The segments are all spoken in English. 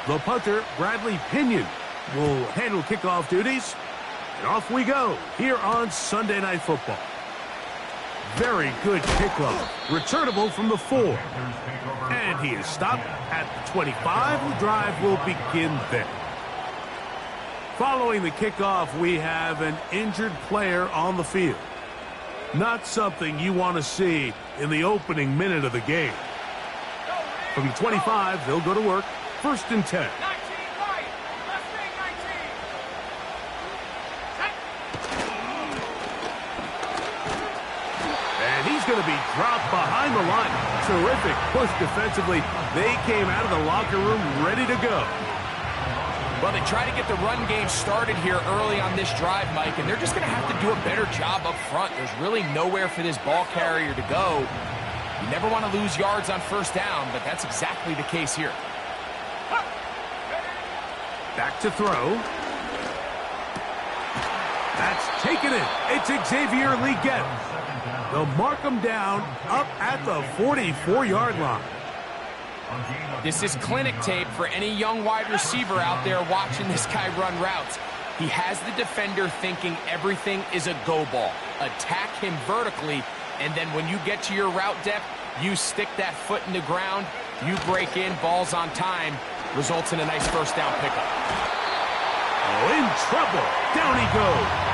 The punter, Bradley Pinion, will handle kickoff duties. And off we go here on Sunday Night Football. Very good kickoff. Returnable from the 4. And he is stopped at the 25. The drive will begin there. Following the kickoff, we have an injured player on the field. Not something you want to see in the opening minute of the game. From the 25, they'll go to work. 1st and 10. Going to be dropped behind the line. Terrific push defensively. They came out of the locker room ready to go. Well, they try to get the run game started here early on this drive, Mike, and they're just going to have to do a better job up front. There's really nowhere for this ball carrier to go. You never want to lose yards on 1st down, but that's exactly the case here. Back to throw. That's taken it. It's Xavier Legette. They'll mark him down up at the 44-yard line. This is clinic tape for any young wide receiver out there watching this guy run routes. He has the defender thinking everything is a go ball. Attack him vertically, and then when you get to your route depth, you stick that foot in the ground, you break in, balls on time, results in a nice 1st down pickup. Oh, in trouble. Down he goes.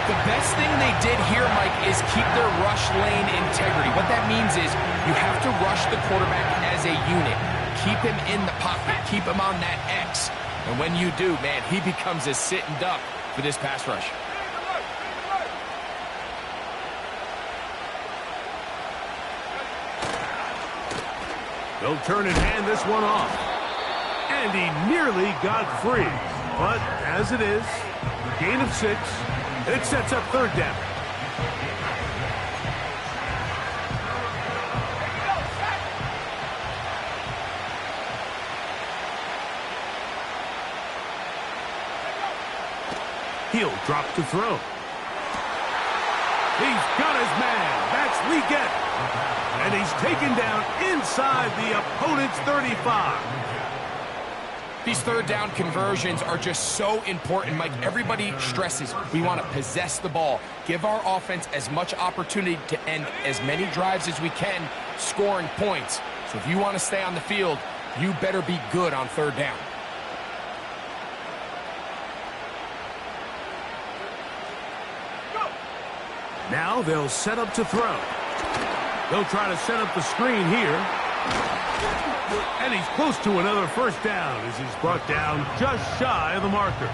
The best thing they did here, Mike, is keep their rush lane integrity. What that means is you have to rush the quarterback as a unit. Keep him in the pocket. Keep him on that X. And when you do, man, he becomes a sitting duck for this pass rush. They'll turn and hand this one off. And he nearly got free. But as it is, gain of 6. It sets up 3rd down. He'll drop to throw. He's got his man. That's Legette. And he's taken down inside the opponent's 35. These 3rd down conversions are just so important, Mike. Everybody stresses we want to possess the ball, give our offense as much opportunity to end as many drives as we can, scoring points. So if you want to stay on the field, you better be good on 3rd down. Now they'll set up to throw. They'll try to set up the screen here. And he's close to another 1st down as he's brought down just shy of the marker.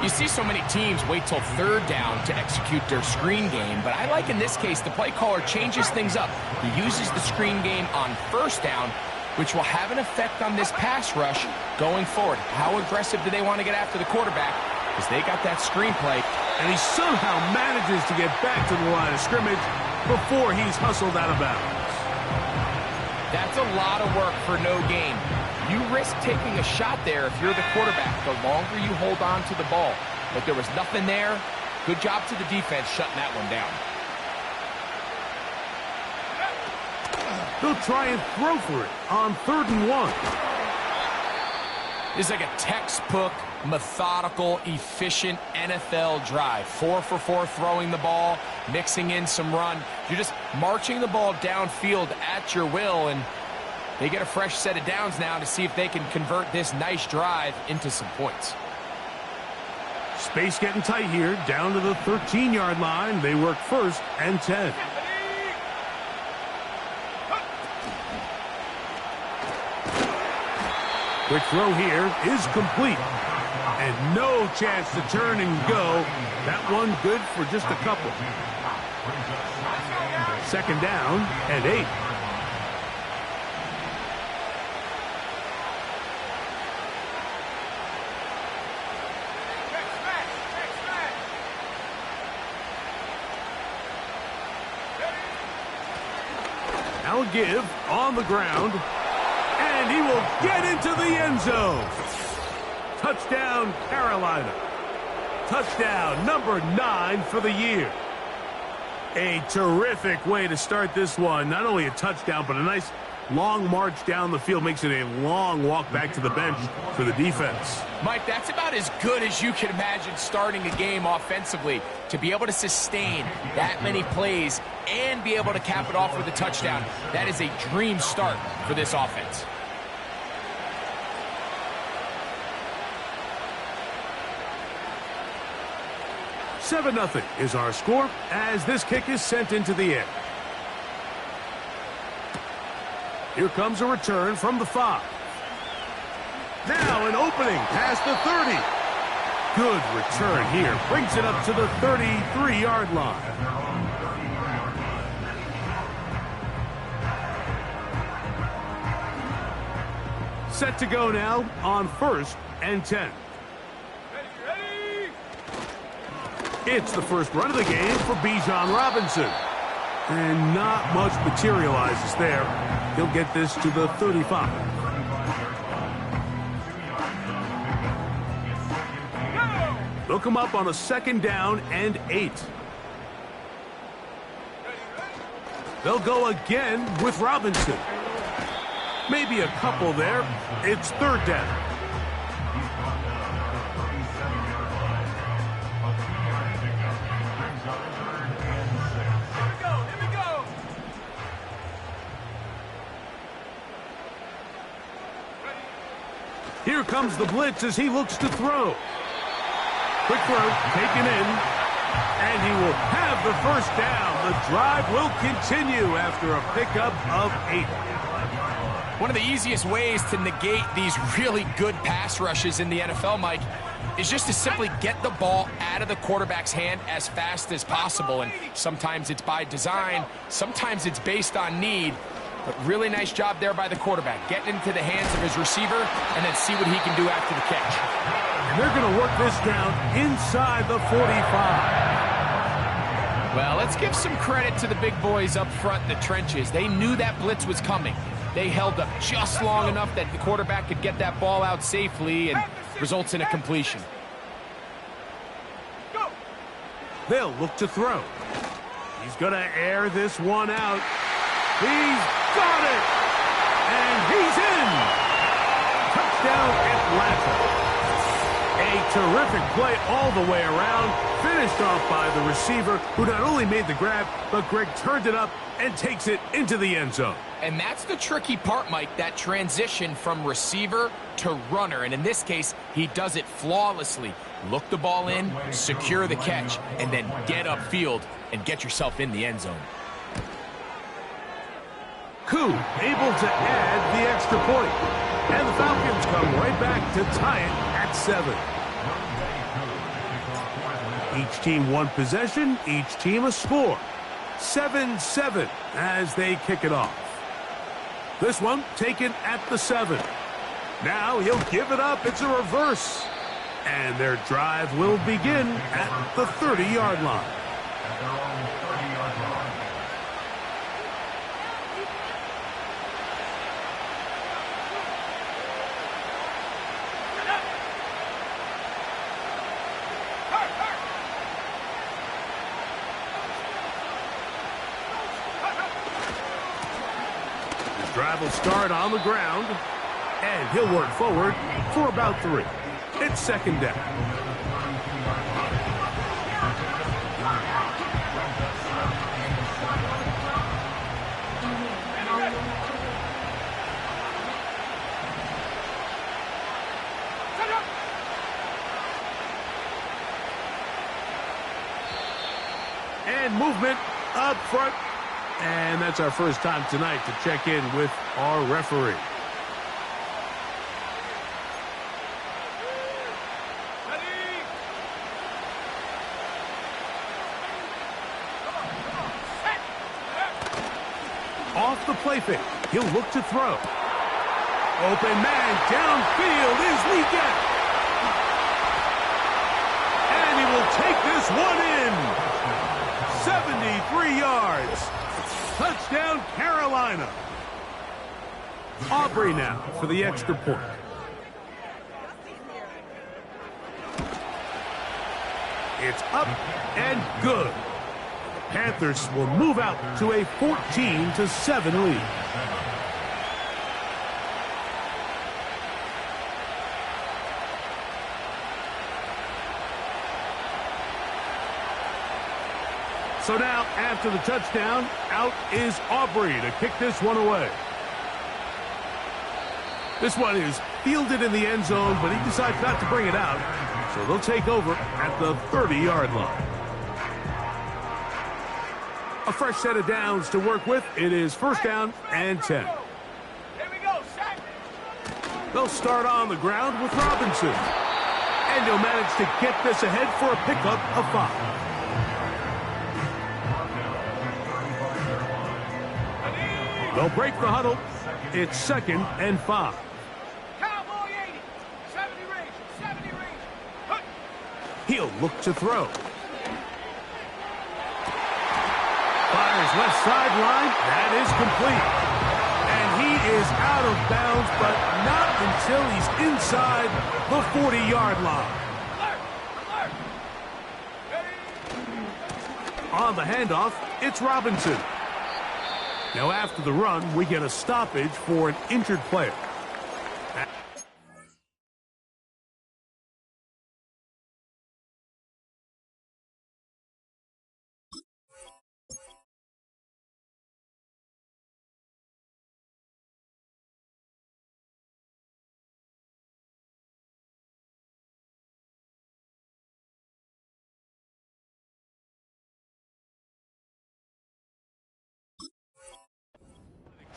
You see so many teams wait till 3rd down to execute their screen game, but I like in this case the play caller changes things up. He uses the screen game on 1st down, which will have an effect on this pass rush going forward. How aggressive do they want to get after the quarterback? Because they got that screen play. And he somehow manages to get back to the line of scrimmage before he's hustled out of bounds. That's a lot of work for no gain. You risk taking a shot there if you're the quarterback, the longer you hold on to the ball. But there was nothing there. Good job to the defense shutting that one down. They'll try and throw for it on 3rd and 1. This is like a textbook, methodical, efficient NFL drive. 4 for 4 throwing the ball, mixing in some run. You're just marching the ball downfield at your will, and they get a fresh set of downs now to see if they can convert this nice drive into some points. Space getting tight here, down to the 13-yard line. They work 1st and 10. Quick throw here is complete. And no chance to turn and go. That one good for just a couple. 2nd down and 8. Now a give on the ground. And he will get into the end zone. Touchdown, Carolina. Touchdown number 9 for the year. A terrific way to start this one. Not only a touchdown, but a nice long march down the field. Makes it a long walk back to the bench for the defense. Mike, that's about as good as you can imagine starting a game offensively. To be able to sustain that many plays and be able to cap it off with a touchdown, that is a dream start for this offense. Seven 0 is our score as this kick is sent into the air. Here comes a return from the 5. Now an opening past the 30. Good return here. Brings it up to the 33-yard line. Set to go now on 1st and 10. It's the first run of the game for Bijan Robinson. And not much materializes there. He'll get this to the 35. They'll come up on a 2nd down and 8. They'll go again with Robinson. Maybe a couple there. It's 3rd down. Here comes the blitz as he looks to throw. Quick throw, taken in, and he will have the 1st down. The drive will continue after a pickup of 8. One of the easiest ways to negate these really good pass rushes in the NFL, Mike, is just to simply get the ball out of the quarterback's hand as fast as possible. And sometimes it's by design, sometimes it's based on need. But really nice job there by the quarterback, getting into the hands of his receiver and then see what he can do after the catch. And they're going to work this down inside the 45. Well, let's give some credit to the big boys up front in the trenches. They knew that blitz was coming. They held up just long enough that the quarterback could get that ball out safely and results in a completion. They'll look to throw. He's going to air this one out. He's got it! And he's in! Touchdown, Atlanta. A terrific play all the way around, finished off by the receiver, who not only made the grab, but Greg turned it up and takes it into the end zone. And that's the tricky part, Mike, that transition from receiver to runner. And in this case, he does it flawlessly. Look the ball in, secure the catch, and then get upfield and get yourself in the end zone. Koo able to add the extra point. And the Falcons come right back to tie it at 7. Each team one possession, each team a score. 7-7 as they kick it off. This one taken at the 7. Now he'll give it up. It's a reverse. And their drive will begin at the 30-yard line. Drive will start on the ground, and he'll work forward for about 3. It's 2nd down. And movement up front. And that's our first time tonight to check in with our referee. Off the play fake, he'll look to throw. Open man downfield is Leggett. And he will take this one in. 73 yards. Touchdown, Carolina. Aubrey now for the extra point. It's up and good. The Panthers will move out to a 14-7 lead. So now, after the touchdown, out is Aubrey to kick this one away. This one is fielded in the end zone, but he decides not to bring it out. So they'll take over at the 30-yard line. A fresh set of downs to work with. It is first down and 10. Here we go, sack. They'll start on the ground with Robinson. And he'll manage to get this ahead for a pickup of 5. They'll break the huddle. It's 2nd and 5. Cowboy 80. 70 range. 70 range. Hook. He'll look to throw. Fires left sideline. That is complete. And he is out of bounds, but not until he's inside the 40-yard line. Alert. Alert. Ready. On the handoff, it's Robinson. Now, after the run, we get a stoppage for an injured player.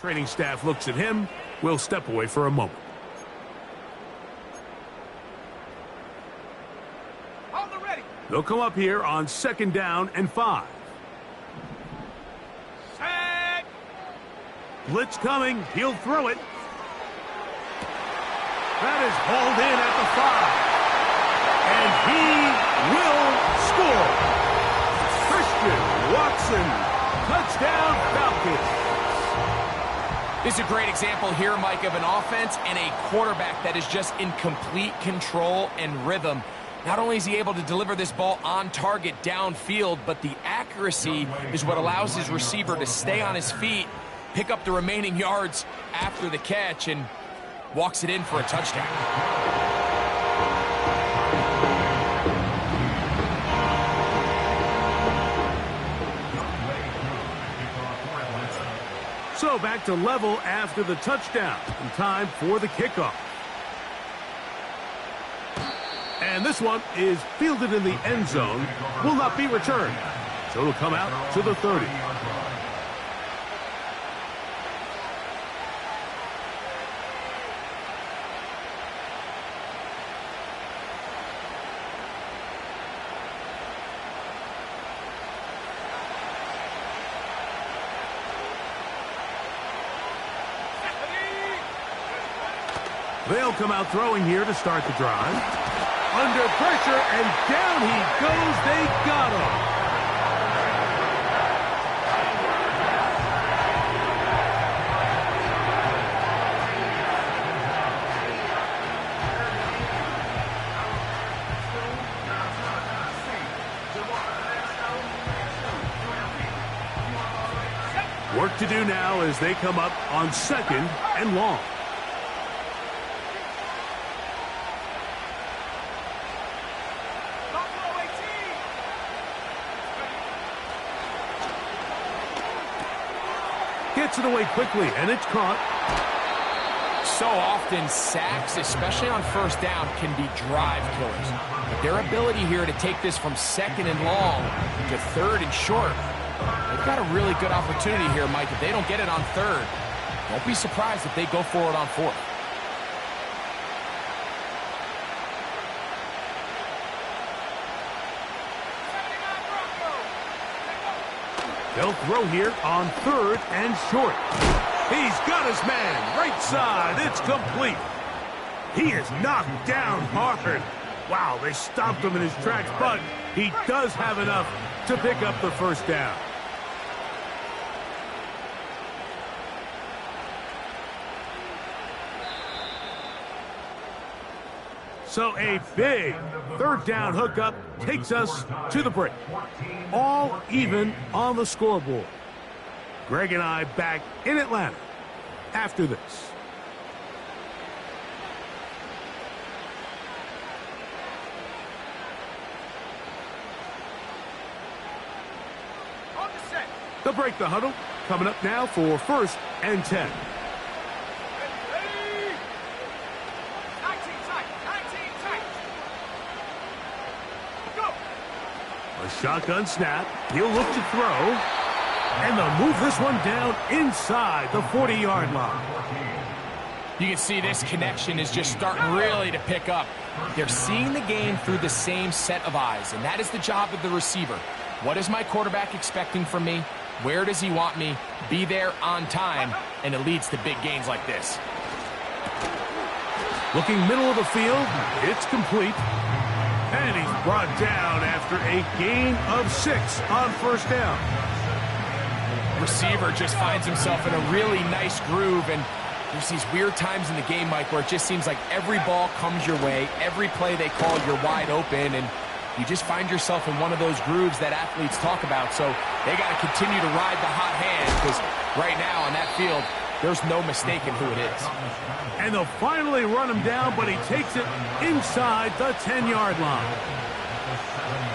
Training staff looks at him. We'll step away for a moment. Hold the ready. They'll come up here on 2nd down and 5. Sack. Blitz coming. He'll throw it. That is hauled in at the 5. And he will score. Christian Watson. Touchdown, Falcons. This is a great example here, Mike, of an offense and a quarterback that is just in complete control and rhythm. Not only is he able to deliver this ball on target downfield, but the accuracy is what allows his receiver to stay on his feet, pick up the remaining yards after the catch, and walks it in for a touchdown. So back to level after the touchdown. And time for the kickoff. And this one is fielded in the end zone. Will not be returned. So it'll come out to the 30. They'll come out throwing here to start the drive. Under pressure, and down he goes. They got him. Work to do now as they come up on 2nd and long. Gets it away quickly, and it's caught. So often, sacks, especially on first down, can be drive killers. But their ability here to take this from 2nd and long to 3rd and short, they've got a really good opportunity here, Mike. If they don't get it on 3rd, don't be surprised if they go for it on 4th. They'll throw here on 3rd and short. He's got his man. Right side. It's complete. He is knocked down hard. Wow, they stopped him in his tracks, but he does have enough to pick up the first down. So a big third down hookup takes us to the break. All even on the scoreboard. Greg and I back in Atlanta after this. They'll break the huddle. Coming up now for 1st and 10. Ready. 19 tight. 19 tight. Go. A shotgun snap. He'll look to throw. And they'll move this one down inside the 40-yard line. You can see this connection is just starting really to pick up. They're seeing the game through the same set of eyes, and that is the job of the receiver. What is my quarterback expecting from me? Where does he want me? Be there on time, and it leads to big gains like this. Looking middle of the field, it's complete. And he's brought down after a gain of 6 on 1st down. Receiver just finds himself in a really nice groove, and there's these weird times in the game, Mike, where it just seems like every ball comes your way, every play they call, you're wide open, and you just find yourself in one of those grooves that athletes talk about. So they got to continue to ride the hot hand, because right now on that field, there's no mistaking who it is. And they'll finally run him down, but he takes it inside the 10-yard line.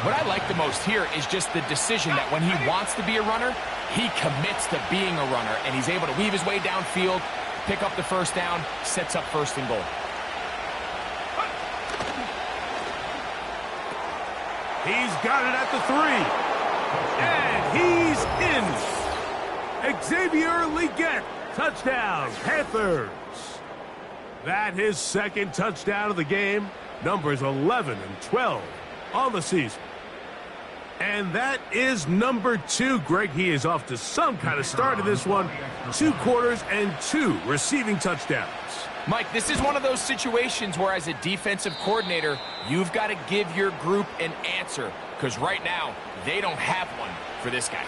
What I like the most here is just the decision that when he wants to be a runner, he commits to being a runner, and he's able to weave his way downfield, pick up the 1st down, sets up 1st and goal. He's got it at the 3. And he's in. Xavier Legette, touchdown, Panthers. That his 2nd touchdown of the game. Numbers 11 and 12 on the season. And that is number 2, Greg. He is off to some kind of start in this one. 2 quarters and 2 receiving touchdowns. Mike, this is one of those situations where as a defensive coordinator, you've got to give your group an answer, because right now, they don't have one for this guy.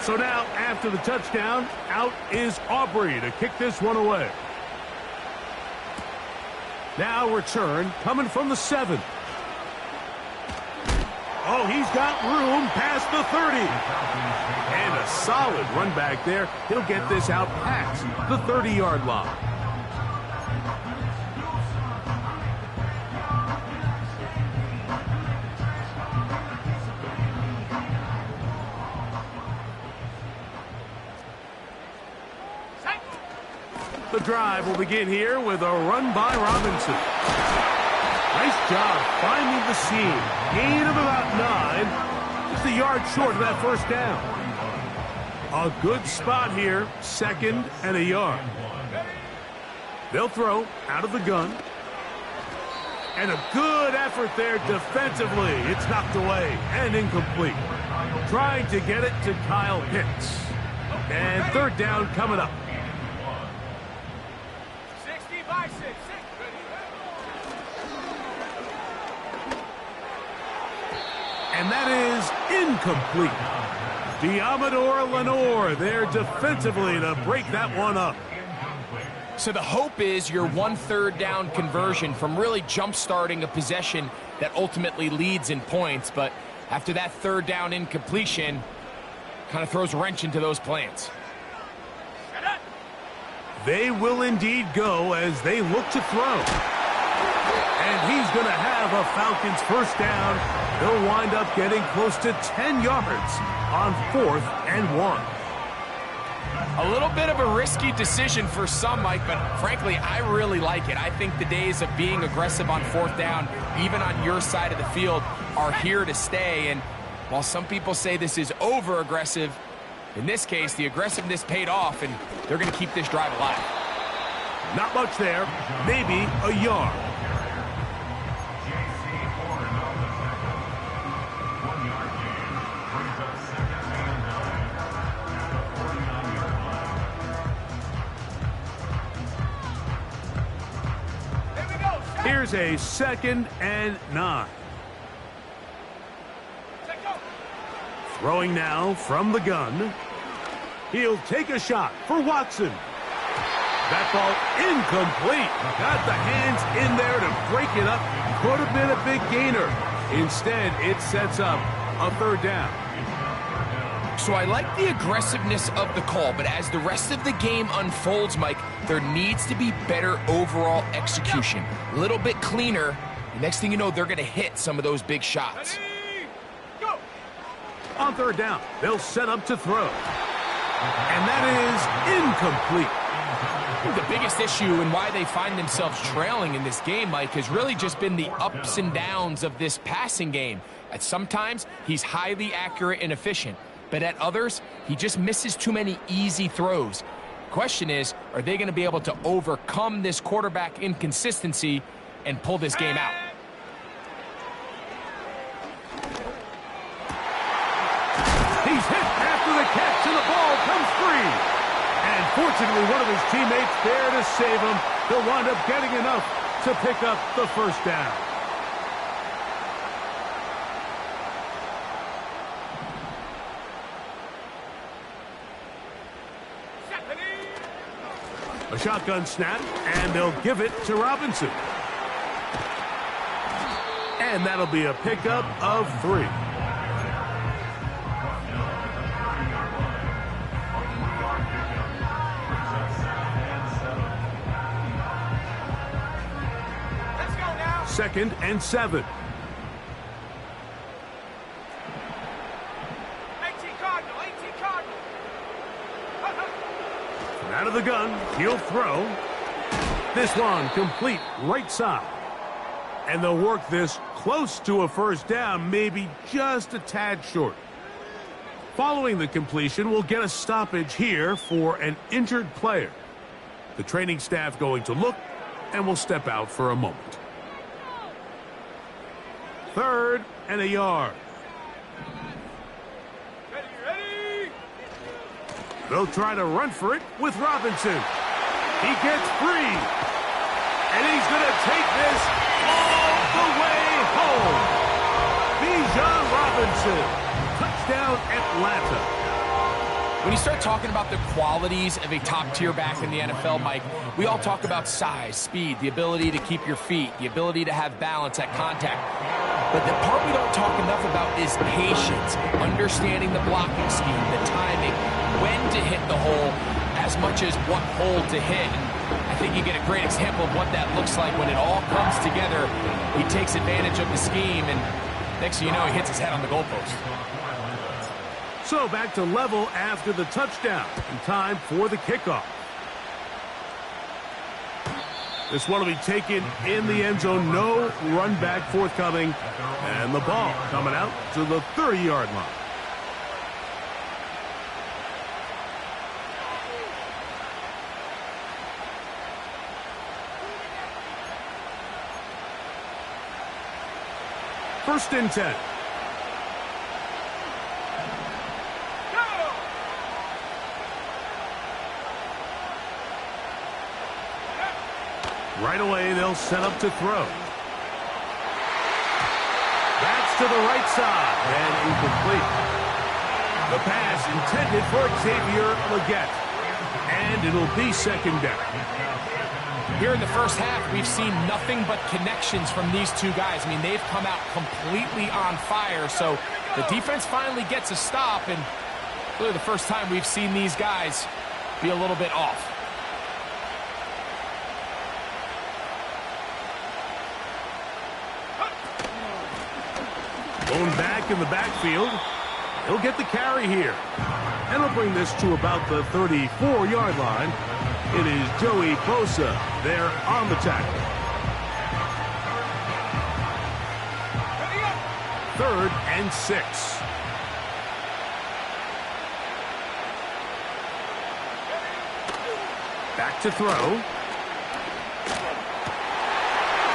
So now, after the touchdown, out is Aubrey to kick this one away. Now return, coming from the 7. Oh, he's got room past the 30. And a solid run back there. He'll get this out past the 30-yard line. The drive will begin here with a run by Robinson. Nice job finding the seam. Gain of about 9. Just a yard short of that 1st down. A good spot here. 2nd and a yard. They'll throw out of the gun. And a good effort there defensively. It's knocked away and incomplete. Trying to get it to Kyle Pitts. And 3rd down coming up. 65, 6. And that is incomplete. Diamador Lenore there defensively to break that one up. So the hope is your 1 3rd down conversion from really jump-starting a possession that ultimately leads in points. But after that 3rd down incompletion, kind of throws a wrench into those plans. They will indeed go as they look to throw. And he's going to have a Falcons 1st down. He'll wind up getting close to 10 yards on 4th and 1. A little bit of a risky decision for some, Mike, but frankly, I really like it. I think the days of being aggressive on 4th down, even on your side of the field, are here to stay. And while some people say this is over-aggressive, in this case, the aggressiveness paid off, and they're going to keep this drive alive. Not much there. Maybe a yard. Here's a 2nd and 9. Throwing now from the gun. He'll take a shot for Watson. That ball incomplete. Got the hands in there to break it up. Could have been a big gainer. Instead, it sets up a third down. So I like the aggressiveness of the call, but as the rest of the game unfolds, Mike, there needs to be better overall execution. A little bit cleaner. The next thing you know, they're going to hit some of those big shots. Go. On third down, they'll set up to throw. And that is incomplete. The biggest issue and why they find themselves trailing in this game, Mike, has really just been the ups and downs of this passing game. At sometimes, he's highly accurate and efficient, but at others, he just misses too many easy throws. Question is, are they going to be able to overcome this quarterback inconsistency and pull this game out? He's hit after the catch, and the ball comes free. And fortunately, one of his teammates there to save him. He'll wind up getting enough to pick up the first down. A shotgun snap, and they'll give it to Robinson. And that'll be a pickup of 3. Second and 7. 18 Cardinal, 18 Cardinal. And out of the gun, he'll throw. This one complete right side. And they'll work this close to a first down, maybe just a tad short. Following the completion, we'll get a stoppage here for an injured player. The training staff going to look, and will step out for a moment. 3rd and a yard. Ready. They'll try to run for it with Robinson. He gets free. And he's going to take this all the way home. Bijan Robinson. Touchdown, Atlanta. When you start talking about the qualities of a top-tier back in the NFL, Mike, we all talk about size, speed, the ability to keep your feet, the ability to have balance at contact. But the part we don't talk enough about is patience, understanding the blocking scheme, the timing, when to hit the hole, as much as what hole to hit. And I think you get a great example of what that looks like when it all comes together. He takes advantage of the scheme, and next thing you know, he hits his head on the goalpost. So back to level after the touchdown, and time for the kickoff. This one will be taken in the end zone. No run back forthcoming. And the ball coming out to the 30-yard line. First and 10. Right away, they'll set up to throw. That's to the right side and incomplete. The pass intended for Xavier Legette. And it'll be second down. Here in the first half, we've seen nothing but connections from these two guys. I mean, they've come out completely on fire. So the defense finally gets a stop. And really the first time we've seen these guys be a little bit off. Going back in the backfield. He'll get the carry here. And he'll bring this to about the 34-yard line. It is Joey Bosa there on the tackle. 3rd and 6. Back to throw.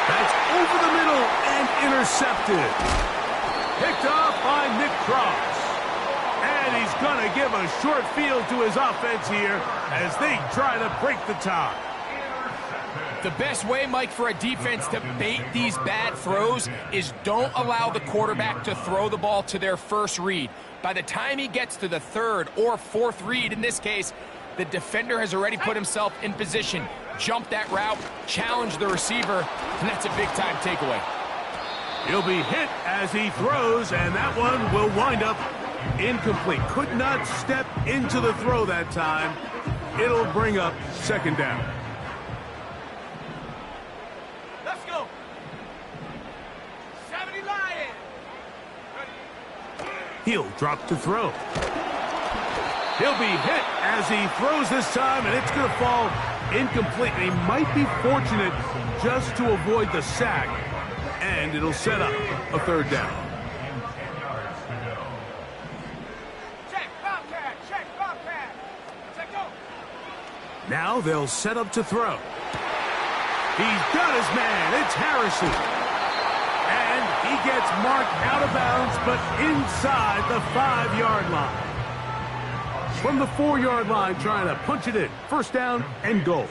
That's over the middle and intercepted. Picked off by Nick Cross. And he's going to give a short field to his offense here as they try to break the tie. The best way, Mike, for a defense to bait these bad throws is don't allow the quarterback to throw the ball to their first read. By the time he gets to the third or fourth read, in this case, the defender has already put himself in position, jump that route, challenge the receiver, and that's a big-time takeaway. He'll be hit as he throws, and that one will wind up incomplete. Could not step into the throw that time. It'll bring up second down. Let's go. 70 Lions. He'll drop to throw. He'll be hit as he throws this time, and it's going to fall incomplete. He might be fortunate just to avoid the sack, and it'll set up a third down. Check, Bobcat. Check, Bobcat. Let's go. Now they'll set up to throw. He's got his man. It's Harrison. And he gets marked out of bounds, but inside the 5-yard line. From the 4-yard line, trying to punch it in. First down and goal.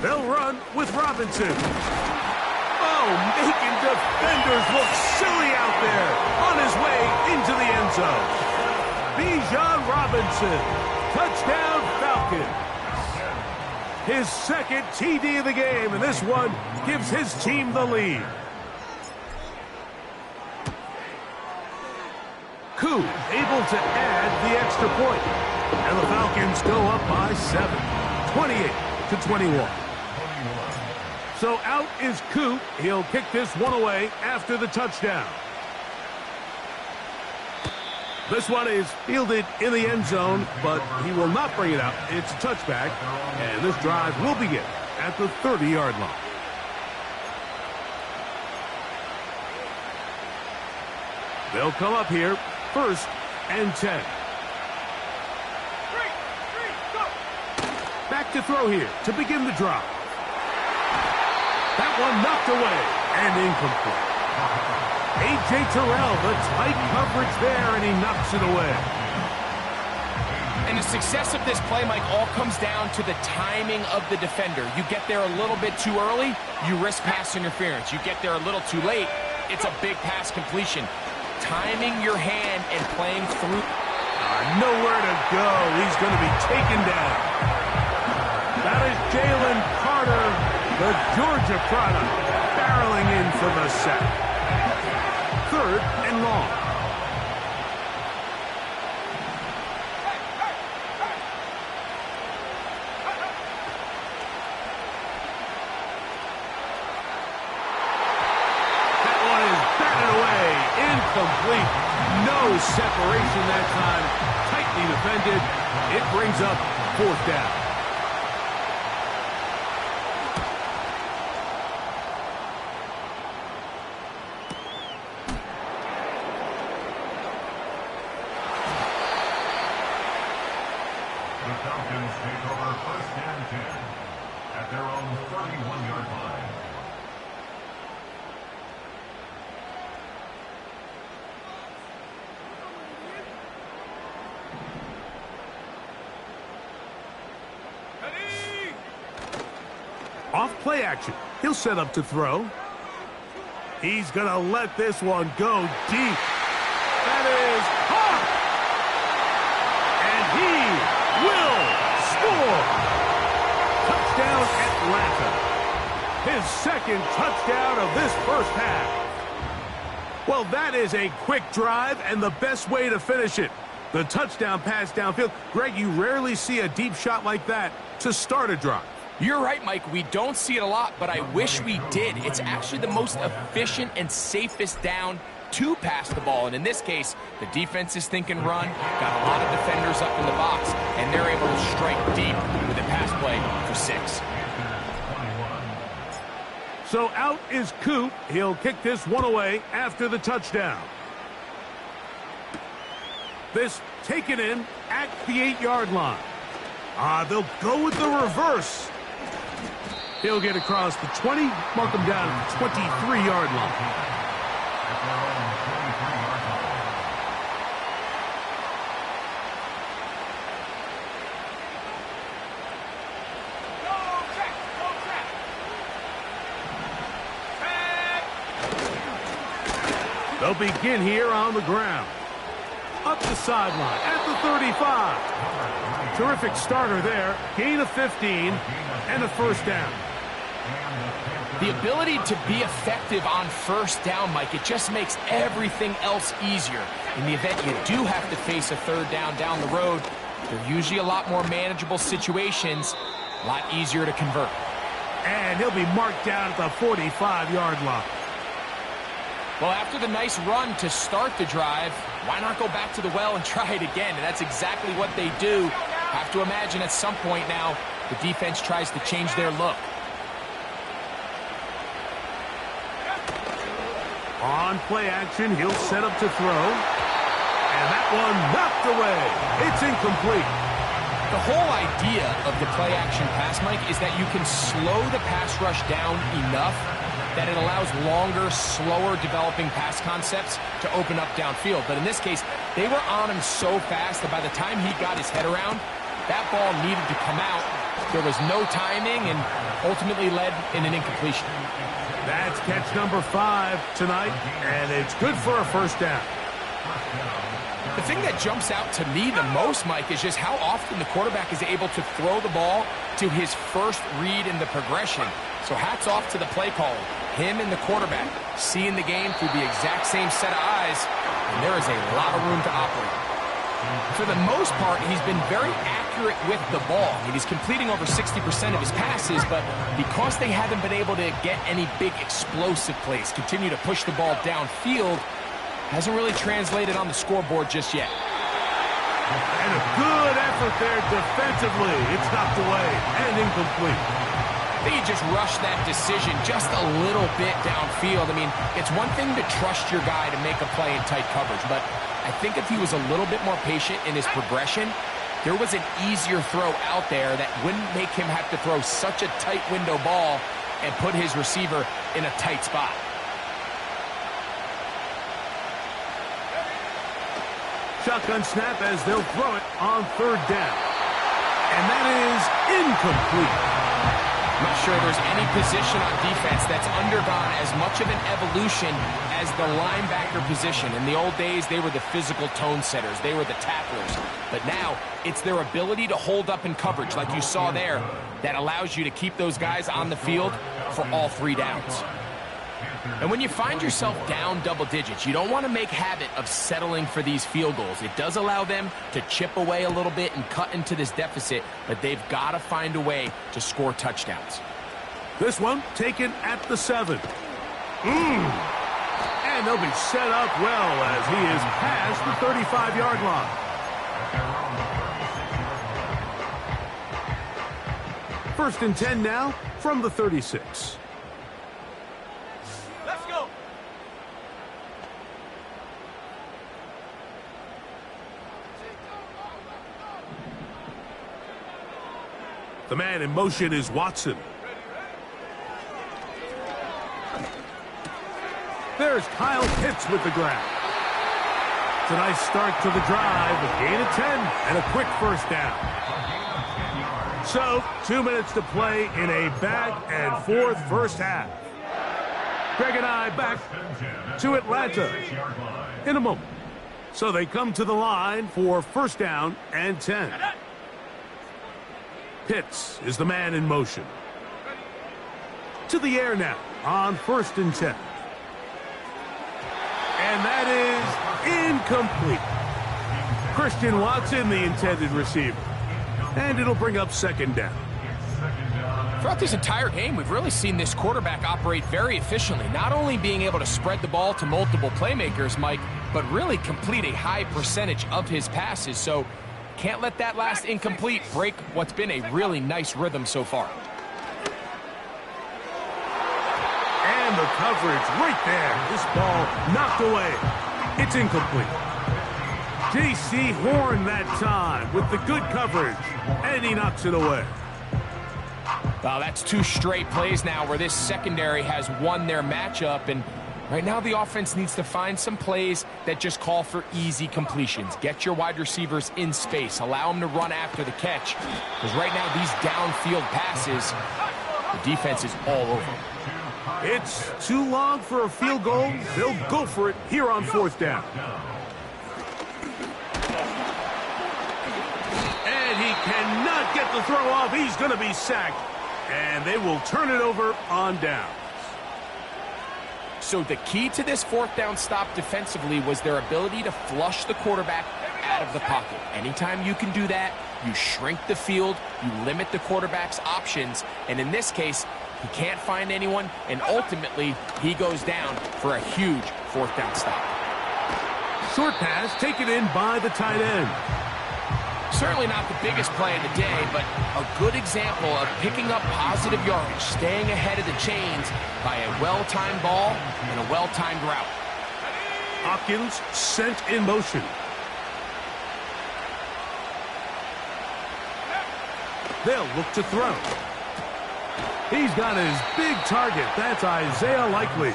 They'll run with Robinson. Oh, making defenders look silly out there. On his way into the end zone. Bijan Robinson. Touchdown Falcons. His second TD of the game, and this one gives his team the lead. Koo able to add the extra point. And the Falcons go up by 7, 28-21. So out is Koo. He'll kick this one away after the touchdown. This one is fielded in the end zone, but he will not bring it out. It's a touchback, and this drive will begin at the 30-yard line. They'll come up here, 1st and 10. Go. Back to throw here to begin the drive. That one knocked away and incomplete. A.J. Terrell, the tight coverage there, and he knocks it away. And the success of this play, Mike, all comes down to the timing of the defender. You get there a little bit too early, you risk pass interference. You get there a little too late, it's a big pass completion. Timing your hand and playing through. Nowhere to go. He's going to be taken down. That is Jalen Carter, the Georgia product, barreling in for the sack. 3rd and long. That one is batted away. Incomplete. No separation that time. Tightly defended. It brings up 4th down. The Falcons take over 1st and 10 at their own 31-yard line. Off play action. He'll set up to throw. He's going to let this one go deep. That is caught. And he will score. Touchdown Atlanta. His second touchdown of this first half. Well, that is a quick drive and the best way to finish it. The touchdown pass downfield. Greg, you rarely see a deep shot like that to start a drive. You're right, Mike. We don't see it a lot, but I wish we did. It's actually the most efficient and safest down to pass the ball. And in this case, the defense is thinking run, got a lot of defenders up in the box, and they're able to strike deep with a pass play for 6. So out is Coop. He'll kick this one away after the touchdown. This taken in at the 8-yard line. They'll go with the reverse. He'll get across the 20, mark him down at the 23-yard line. They'll begin here on the ground. Up the sideline at the 35. Terrific starter there. Gain of 15 and a first down. The ability to be effective on first down, Mike, it just makes everything else easier. In the event you do have to face a third down the road, they're usually a lot more manageable situations, a lot easier to convert. And he'll be marked down at the 45-yard line. Well, after the nice run to start the drive, why not go back to the well and try it again? And that's exactly what they do. Have to imagine at some point now, the defense tries to change their look. On play action, he'll set up to throw. And that one knocked away. It's incomplete. The whole idea of the play action pass, Mike, is that you can slow the pass rush down enough that it allows longer, slower developing pass concepts to open up downfield. But in this case, they were on him so fast that by the time he got his head around, that ball needed to come out. There was no timing and ultimately led in an incompletion. That's catch number 5 tonight, and it's good for a first down. The thing that jumps out to me the most, Mike, is just how often the quarterback is able to throw the ball to his first read in the progression. So hats off to the play caller. Him and the quarterback seeing the game through the exact same set of eyes, and there is a lot of room to operate. For the most part, he's been very accurate with the ball. I mean, he's completing over 60% of his passes, but because they haven't been able to get any big explosive plays, continue to push the ball downfield, hasn't really translated on the scoreboard just yet. And a good effort there defensively. It's knocked away and incomplete. I think he just rushed that decision just a little bit downfield. I mean, it's one thing to trust your guy to make a play in tight coverage, but I think if he was a little bit more patient in his progression, there was an easier throw out there that wouldn't make him have to throw such a tight window ball and put his receiver in a tight spot. Shotgun snap as they'll throw it on third down. And that is incomplete. I'm not sure there's any position on defense that's undergone as much of an evolution as the linebacker position. In the old days, they were the physical tone setters. They were the tacklers. But now, it's their ability to hold up in coverage, like you saw there, that allows you to keep those guys on the field for all 3 downs. And when you find yourself down double digits, you don't want to make habit of settling for these field goals. It does allow them to chip away a little bit and cut into this deficit, but they've got to find a way to score touchdowns. This one taken at the 7. And they'll be set up well as he is past the 35-yard line. First and 10 now from the 36. The man in motion is Watson. There's Kyle Pitts with the grab. It's a nice start to the drive, a gain of 10 and a quick first down. So, 2 minutes to play in a back-and-forth first half. Greg and I back to Atlanta in a moment. So they come to the line for first down and 10. Pitts is the man in motion. To the air now on first and 10. And that is incomplete. Christian Watson, the intended receiver. And it'll bring up second down. Throughout this entire game, we've really seen this quarterback operate very efficiently, not only being able to spread the ball to multiple playmakers, Mike, but really complete a high percentage of his passes. So can't let that last incomplete break what's been a really nice rhythm so far. And the coverage right there. This ball knocked away. It's incomplete. J.C. Horn that time with the good coverage. And he knocks it away. Well, that's 2 straight plays now where this secondary has won their matchup. And right now the offense needs to find some plays that just call for easy completions. Get your wide receivers in space. Allow them to run after the catch. Because right now these downfield passes, the defense is all over. It's too long for a field goal. They'll go for it here on 4th down. And he cannot get the throw off. He's going to be sacked. And they will turn it over on downs. So the key to this 4th down stop defensively was their ability to flush the quarterback out of the pocket. Anytime you can do that, you shrink the field, you limit the quarterback's options, and in this case, he can't find anyone, and ultimately, he goes down for a huge 4th down stop. Short pass taken in by the tight end. Certainly not the biggest play of the day, but a good example of picking up positive yardage, staying ahead of the chains by a well-timed ball and a well-timed route. Hopkins sent in motion. They'll look to throw. He's got his big target. That's Isaiah Likely.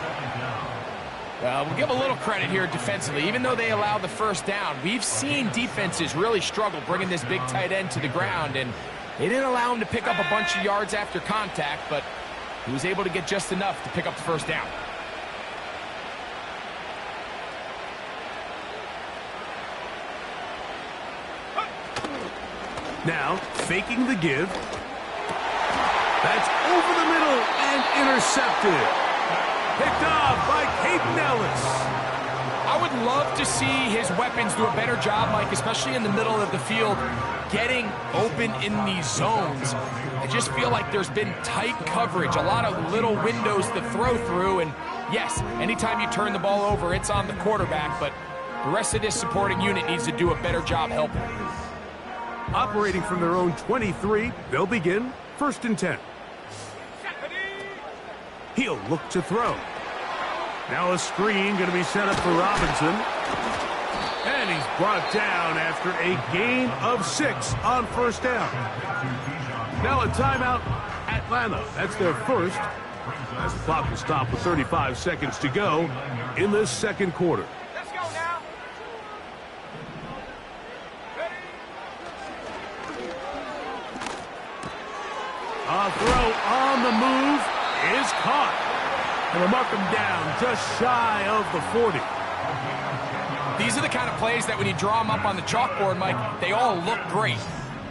We'll give a little credit here defensively. Even though they allowed the 1st down, we've seen defenses really struggle bringing this big tight end to the ground, and they didn't allow him to pick up a bunch of yards after contact, but he was able to get just enough to pick up the 1st down. Now, faking the give. That's over the middle and intercepted. Picked off by Caden Ellis. I would love to see his weapons do a better job, Mike, especially in the middle of the field, getting open in these zones. I just feel like there's been tight coverage, a lot of little windows to throw through, and yes, anytime you turn the ball over, it's on the quarterback, but the rest of this supporting unit needs to do a better job helping. Operating from their own 23, they'll begin 1st and 10. He'll look to throw. Now a screen going to be set up for Robinson. And he's brought down after a gain of 6 on 1st down. Now a timeout, Atlanta. That's their first. As the clock will stop with 35 seconds to go in this 2nd quarter. Let's go now. A throw on the move is caught. And they'll mark him down just shy of the 40. These are the kind of plays that when you draw them up on the chalkboard, Mike, they all look great.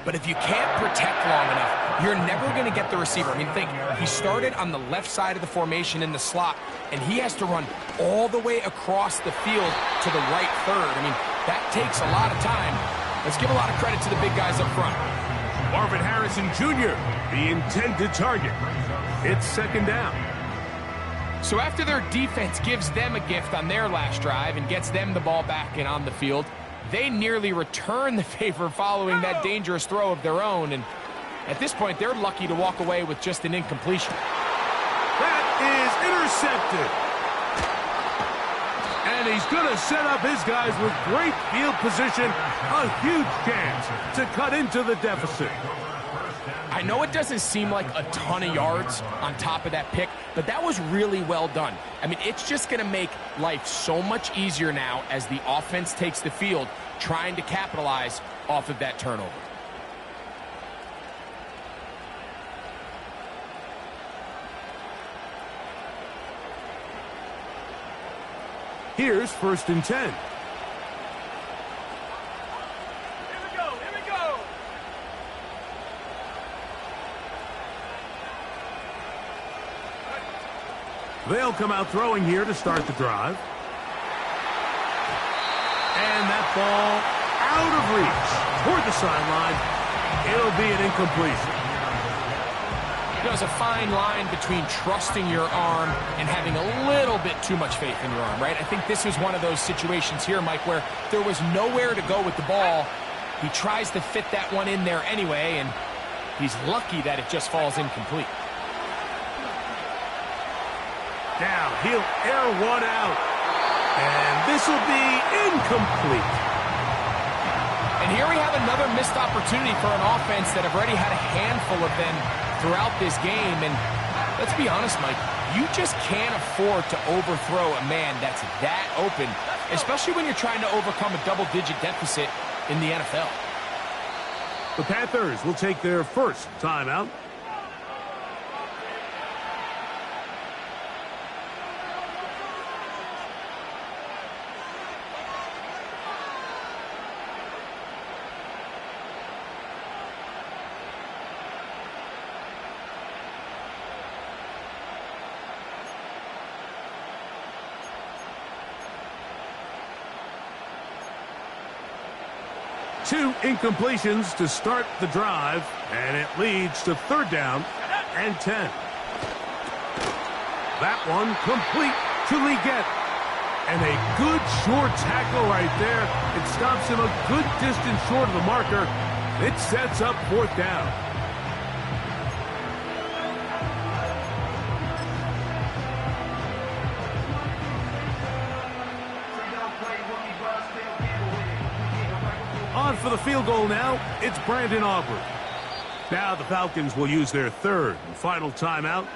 But if you can't protect long enough, you're never going to get the receiver. I mean, think, he started on the left side of the formation in the slot, and he has to run all the way across the field to the right third. I mean, that takes a lot of time. Let's give a lot of credit to the big guys up front. Marvin Harrison Jr., the intended target. It's 2nd down. So after their defense gives them a gift on their last drive and gets them the ball back and on the field, they nearly return the favor following that dangerous throw of their own. And at this point, they're lucky to walk away with just an incompletion. That is intercepted. And he's going to set up his guys with great field position. A huge chance to cut into the deficit. I know it doesn't seem like a ton of yards on top of that pick, but that was really well done. I mean, it's just going to make life so much easier now as the offense takes the field, trying to capitalize off of that turnover. Here's 1st and 10. They'll come out throwing here to start the drive. And that ball out of reach toward the sideline. It'll be an incompletion. There's a fine line between trusting your arm and having a little bit too much faith in your arm, right? I think this is one of those situations here, Mike, where there was nowhere to go with the ball. He tries to fit that one in there anyway, and he's lucky that it just falls incomplete. Now he'll air one out. And this will be incomplete. And here we have another missed opportunity for an offense that have already had a handful of them throughout this game. And let's be honest, Mike, you just can't afford to overthrow a man that's that open, especially when you're trying to overcome a double-digit deficit in the NFL. The Panthers will take their first timeout. 2 incompletions to start the drive, and it leads to 3rd down and 10. That one complete to Leggett. And a good short tackle right there. It stops him a good distance short of the marker. It sets up 4th down. On for the field goal now, it's Brandon Aubrey. Now the Falcons will use their 3rd and final timeout.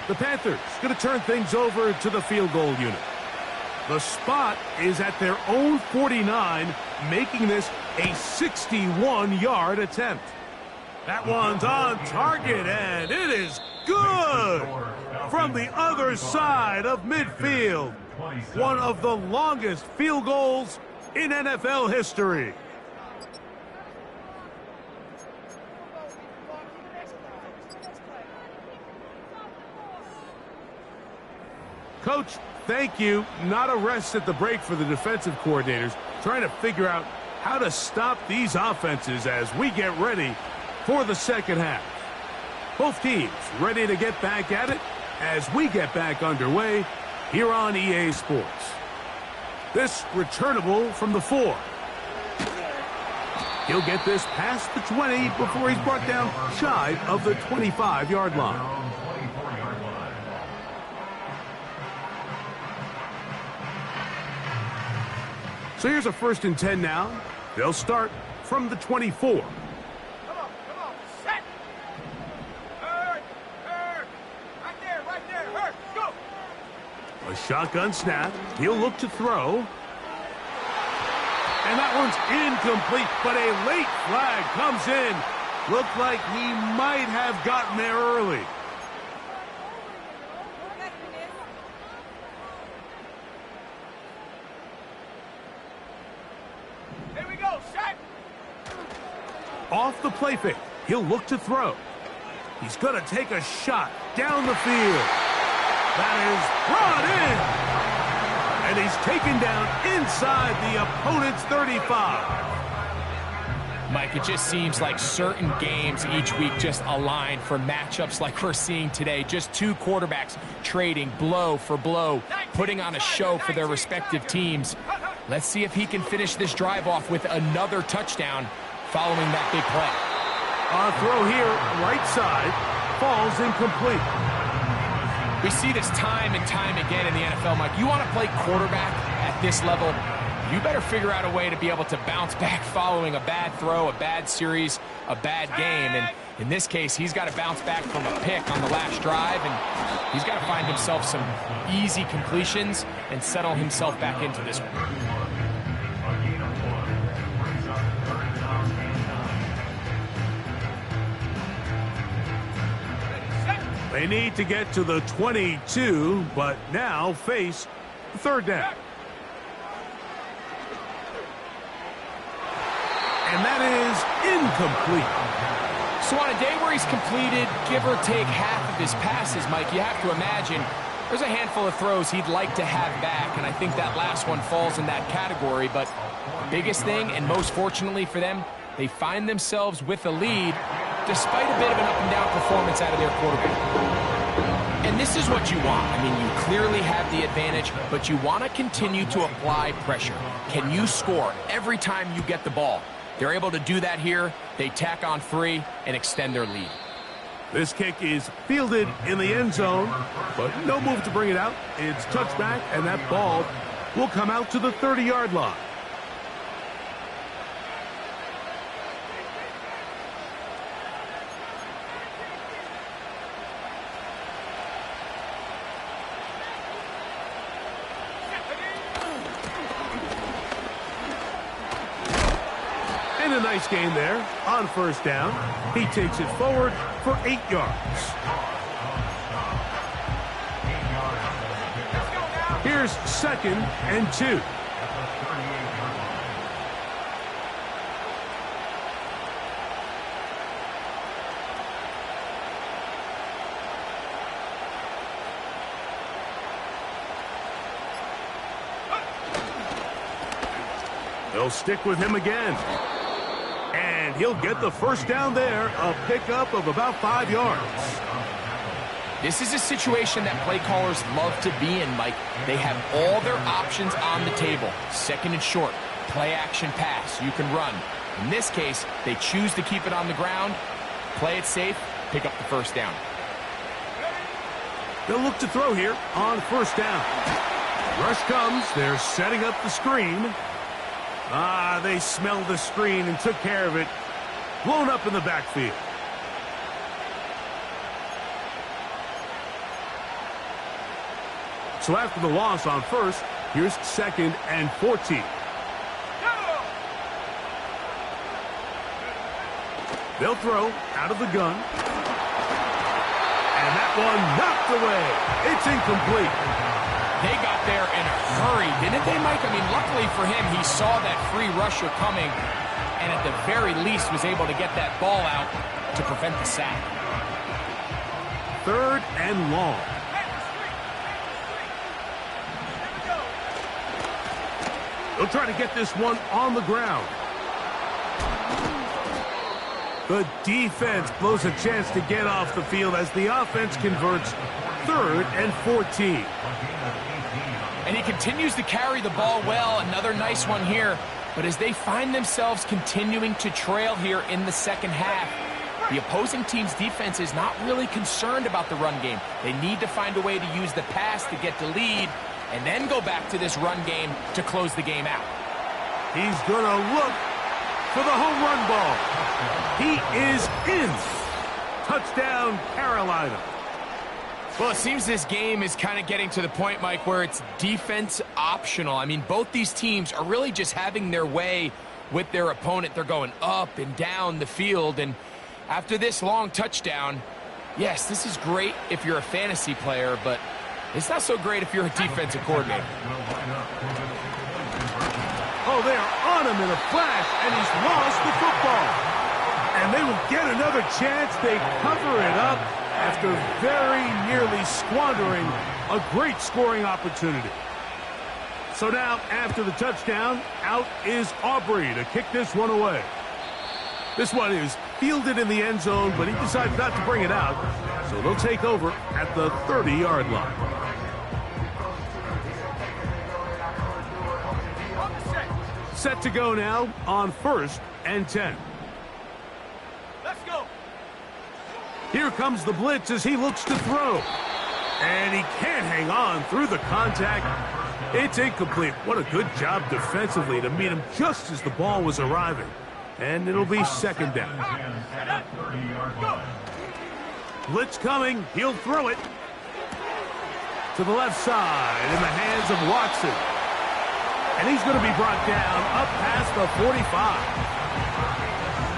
The Panthers going to turn things over to the field goal unit. The spot is at their own 49, making this a 61-yard attempt. That one's on target, and it is good from the other side of midfield. One of the longest field goals in NFL history. Coach, thank you. Not a rest at the break for the defensive coordinators, trying to figure out how to stop these offenses as we get ready for the second half. Both teams ready to get back at it as we get back underway here on EA Sports. This returnable from the 4. He'll get this past the 20 before he's brought down shy of the 25-yard line. So here's a 1st and 10 now. They'll start from the 24. Come on, set. Hurt. Right there, hurt. Go. A shotgun snap. He'll look to throw. And that one's incomplete, but a late flag comes in. Looked like he might have gotten there early. Off the play fake. He'll look to throw. He's going to take a shot down the field. That is brought in. And he's taken down inside the opponent's 35. Mike, it just seems like certain games each week just align for matchups like we're seeing today. Just 2 quarterbacks trading blow for blow, putting on a show for their respective teams. Let's see if he can finish this drive off with another touchdown following that big play. On throw here, right side, falls incomplete. We see this time and time again in the NFL, Mike. You want to play quarterback at this level, you better figure out a way to be able to bounce back following a bad throw, a bad series, a bad game. And in this case, he's got to bounce back from a pick on the last drive, and he's got to find himself some easy completions and settle himself back into this one. They need to get to the 22, but now face 3rd down. And that is incomplete. So on a day where he's completed, give or take half of his passes, Mike, you have to imagine there's a handful of throws he'd like to have back, and I think that last one falls in that category. But the biggest thing, and most fortunately for them, they find themselves with a lead despite a bit of an up-and-down performance out of their quarterback. And this is what you want. I mean, you clearly have the advantage, but you want to continue to apply pressure. Can you score every time you get the ball? They're able to do that here. They tack on 3 and extend their lead. This kick is fielded in the end zone, but no move to bring it out. It's touchback, and that ball will come out to the 30-yard line. And a nice gain there on 1st down. He takes it forward for 8 yards. Here's 2nd and 2. They'll stick with him again. And he'll get the first down there, a pickup of about 5 yards. This is a situation that play callers love to be in, Mike. They have all their options on the table. Second and short, play action pass, you can run. In this case, they choose to keep it on the ground, play it safe, pick up the first down. They'll look to throw here on first down. Rush comes, they're setting up the screen. They smelled the screen and took care of it. Blown up in the backfield. So after the loss on first, here's 2nd and 14. They'll throw out of the gun. And that one knocked away. It's incomplete. They got there in a hurry, didn't they, Mike? I mean, luckily for him, he saw that free rusher coming and at the very least was able to get that ball out to prevent the sack. 3rd and long. They'll try to get this one on the ground. The defense blows a chance to get off the field as the offense converts 3rd and 14. And he continues to carry the ball well. Another nice one here. But as they find themselves continuing to trail here in the second half, the opposing team's defense is not really concerned about the run game. They need to find a way to use the pass to get the lead and then go back to this run game to close the game out. He's going to look for the home run ball. He is in. Touchdown, Carolina. Well, it seems this game is kind of getting to the point, Mike, where it's defense optional. I mean, both these teams are really just having their way with their opponent. They're going up and down the field. And after this long touchdown, yes, this is great if you're a fantasy player, but it's not so great if you're a defensive coordinator. Oh, they are on him in a flash, and he's lost the football. And they will get another chance. They cover it up after very nearly squandering a great scoring opportunity. So now, after the touchdown, out is Aubrey to kick this one away. This one is fielded in the end zone, but he decides not to bring it out. So they'll take over at the 30-yard line. Set to go now on 1st and 10. Let's go. Here comes the blitz as he looks to throw. And he can't hang on through the contact. It's incomplete. What a good job defensively to meet him just as the ball was arriving. And it'll be 2nd down. Blitz coming. He'll throw it to the left side in the hands of Watson. And he's going to be brought down up past the 45.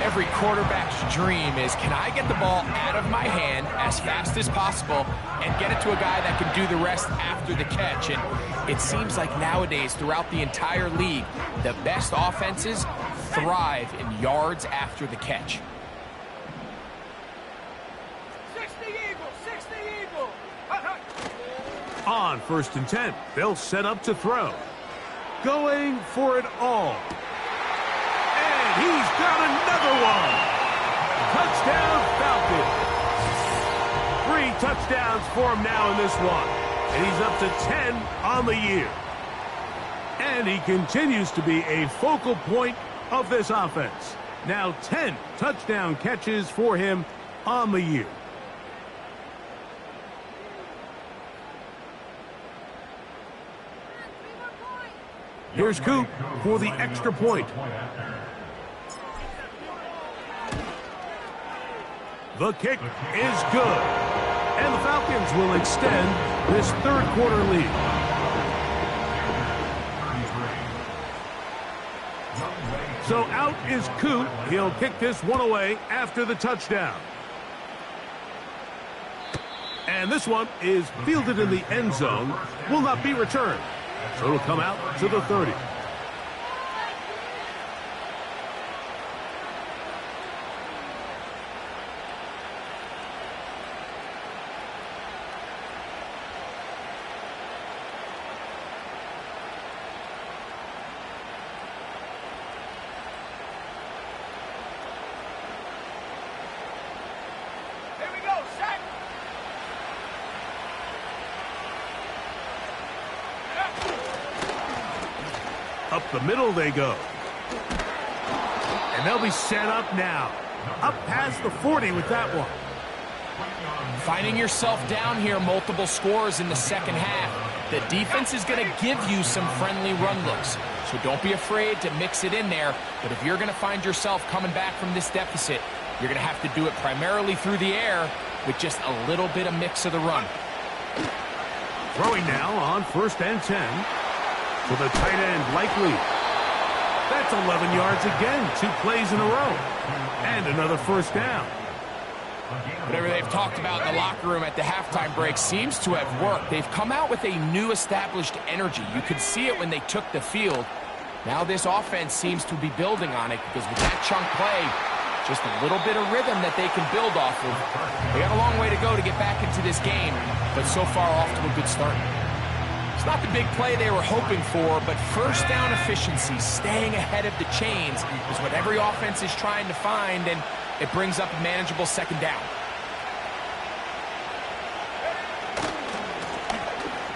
Every quarterback's dream is, can I get the ball out of my hand as fast as possible and get it to a guy that can do the rest after the catch? And it seems like nowadays, throughout the entire league, the best offenses thrive in yards after the catch. 60 Eagle, 60 Eagle. On 1st and 10, they'll set up to throw. Going for it all. And he's got another one. Touchdown, Falcons. 3 touchdowns for him now in this one. And he's up to 10 on the year. And he continues to be a focal point of this offense. Now 10 touchdown catches for him on the year. Here's Coop for the extra point. The kick is good. And the Falcons will extend this 3rd quarter lead. So out is Coop. He'll kick this one away after the touchdown. And this one is fielded in the end zone. Will not be returned. So it'll come out to the 30. Up the middle they go. And they'll be set up now. Up past the 40 with that one. Finding yourself down here, multiple scores in the second half. The defense is going to give you some friendly run looks. So don't be afraid to mix it in there. But if you're going to find yourself coming back from this deficit, you're going to have to do it primarily through the air with just a little bit of mix of the run. Throwing now on 1st and 10. To the tight end, Likely. That's 11 yards again, 2 plays in a row. And another first down. Whatever they've talked about in the locker room at the halftime break seems to have worked. They've come out with a new established energy. You could see it when they took the field. Now this offense seems to be building on it because with that chunk play, just a little bit of rhythm that they can build off of. They got a long way to go to get back into this game, but so far off to a good start. It's not the big play they were hoping for, but first down efficiency, staying ahead of the chains, is what every offense is trying to find, and it brings up a manageable second down.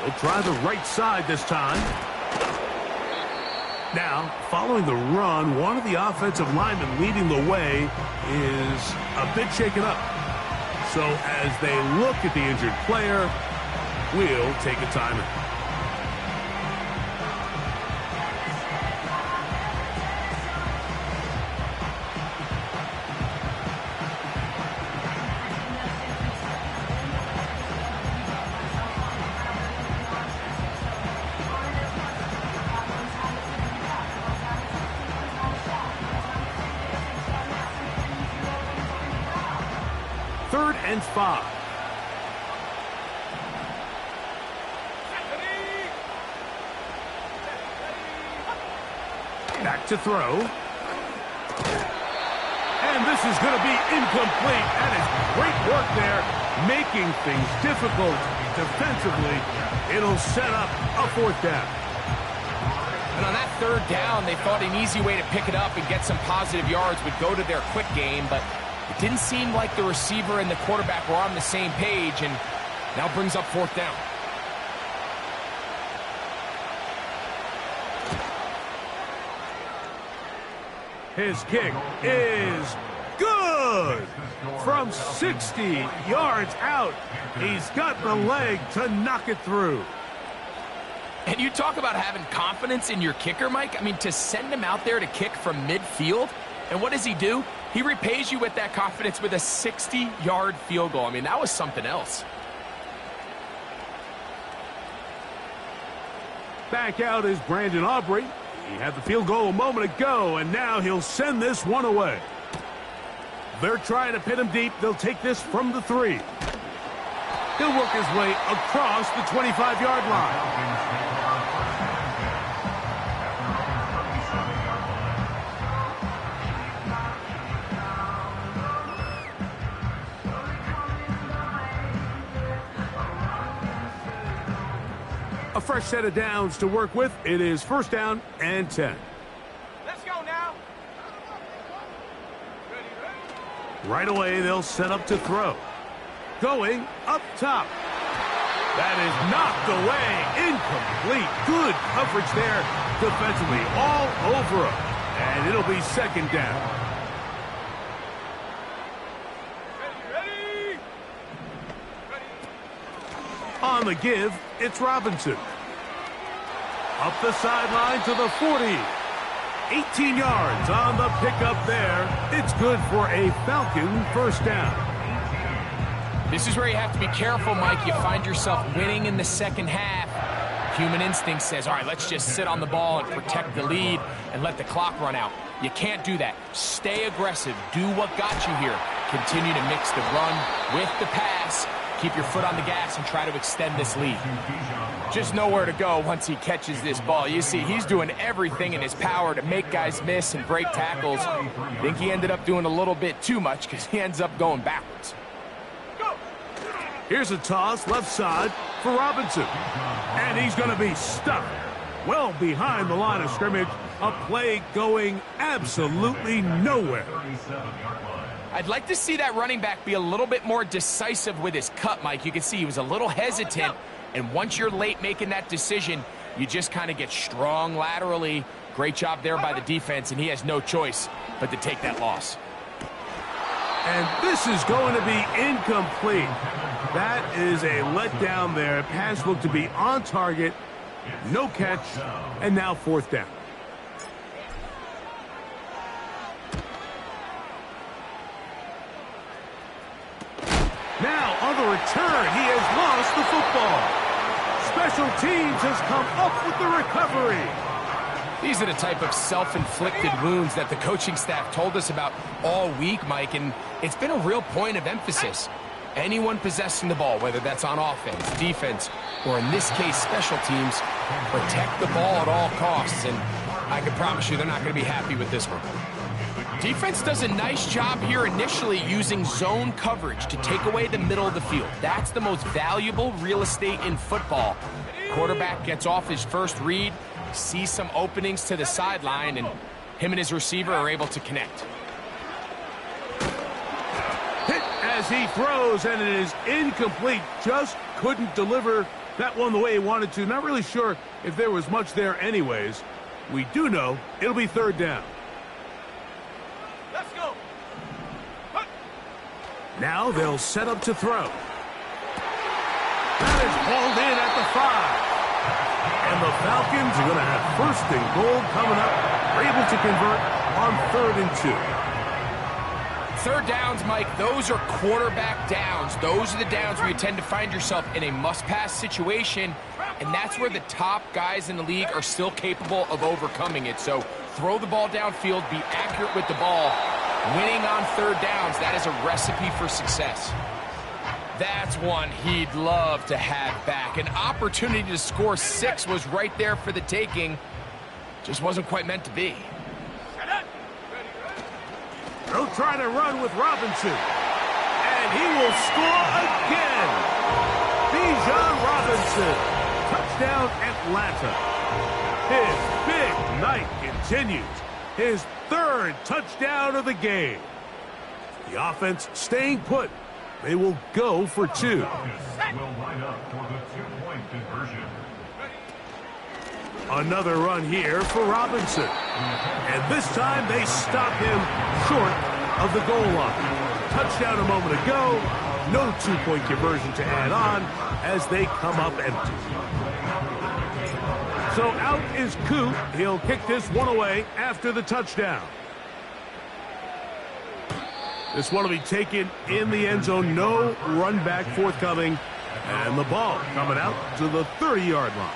They'll try the right side this time. Now, following the run, one of the offensive linemen leading the way is a bit shaken up. So as they look at the injured player, we'll take a timeout. Third and 5. Back to throw. And this is going to be incomplete. That is great work there, making things difficult defensively. It'll set up a 4th down. And on that 3rd down, they thought an easy way to pick it up and get some positive yards would go to their quick game, but it didn't seem like the receiver and the quarterback were on the same page, and now brings up 4th down. His kick is good. From 60 yards out, he's got the leg to knock it through. And you talk about having confidence in your kicker, Mike. I mean, to send him out there to kick from midfield, and what does he do? He repays you with that confidence with a 60-yard field goal. I mean, that was something else. Back out is Brandon Aubrey. He had the field goal a moment ago, and now he'll send this one away. They're trying to pin him deep. They'll take this from the 3. He'll work his way across the 25-yard line. A fresh set of downs to work with. It is 1st down and 10. Let's go now. Right away, they'll set up to throw. Going up top. That is knocked away. Incomplete. Good coverage there defensively. All over him. And it'll be 2nd down. Ready. On the give, it's Robinson. Up the sideline to the 40. 18 yards on the pickup there. It's good for a Falcon 1st down. This is where you have to be careful, Mike. You find yourself winning in the second half. Human instinct says, all right, let's just sit on the ball and protect the lead and let the clock run out. You can't do that. Stay aggressive. Do what got you here. Continue to mix the run with the pass. Keep your foot on the gas and try to extend this lead. Just nowhere to go once he catches this ball. You see, he's doing everything in his power to make guys miss and break tackles. I think he ended up doing a little bit too much because he ends up going backwards. Here's a toss left side for Robinson. And he's going to be stuck well behind the line of scrimmage. A play going absolutely nowhere. I'd like to see that running back be a little bit more decisive with his cut, Mike. You can see he was a little hesitant, and once you're late making that decision, You just kind of get strong laterally. Great job there by the defense, and he has no choice but to take that loss. And this is going to be incomplete. That is a letdown there. Pass looked to be on target. No catch. And now 4th down. Now on the return, he has lost the football. Special teams has come up with the recovery. These are the type of self-inflicted wounds that the coaching staff told us about all week, Mike, and it's been a real point of emphasis. Anyone possessing the ball, whether that's on offense, defense, or in this case, special teams, protect the ball at all costs, and I can promise you they're not going to be happy with this one. Defense does a nice job here initially using zone coverage to take away the middle of the field. That's the most valuable real estate in football. Quarterback gets off his first read, sees some openings to the sideline, and him and his receiver are able to connect. Hit as he throws, and it is incomplete. Just couldn't deliver that one the way he wanted to. Not really sure if there was much there anyways. We do know it'll be 3rd down. Let's go. Now they'll set up to throw. That is hauled in at the 5. And the Falcons are going to have 1st and goal coming up. They're able to convert on 3rd and 2. 3rd downs, Mike, those are quarterback downs. Those are the downs where you tend to find yourself in a must-pass situation, and that's where the top guys in the league are still capable of overcoming it. So throw the ball downfield, be accurate with the ball. Winning on 3rd downs, that is a recipe for success. That's one he'd love to have back. An opportunity to score 6 was right there for the taking. Just wasn't quite meant to be. They'll try to run with Robinson. And he will score again. Bijan Robinson. Touchdown, Atlanta. His big night continues. His 3rd touchdown of the game. The offense staying put. They will go for 2. Will line up for the 2-point conversion. Another run here for Robinson. And this time they stop him short of the goal line. Touchdown a moment ago. No 2-point conversion to add on as they come up empty. So out is Coop. He'll kick this one away after the touchdown. This one will be taken in the end zone. No run back forthcoming. And the ball coming out to the 30-yard line.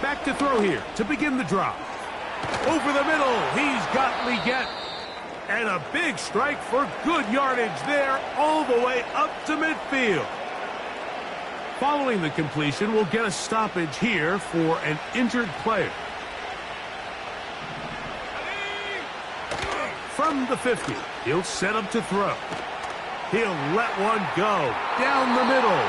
Back to throw here to begin the drive. Over the middle, he's got Leggett. And a big strike for good yardage there all the way up to midfield. Following the completion, we'll get a stoppage here for an injured player. From the 50, he'll set up to throw. He'll let one go down the middle.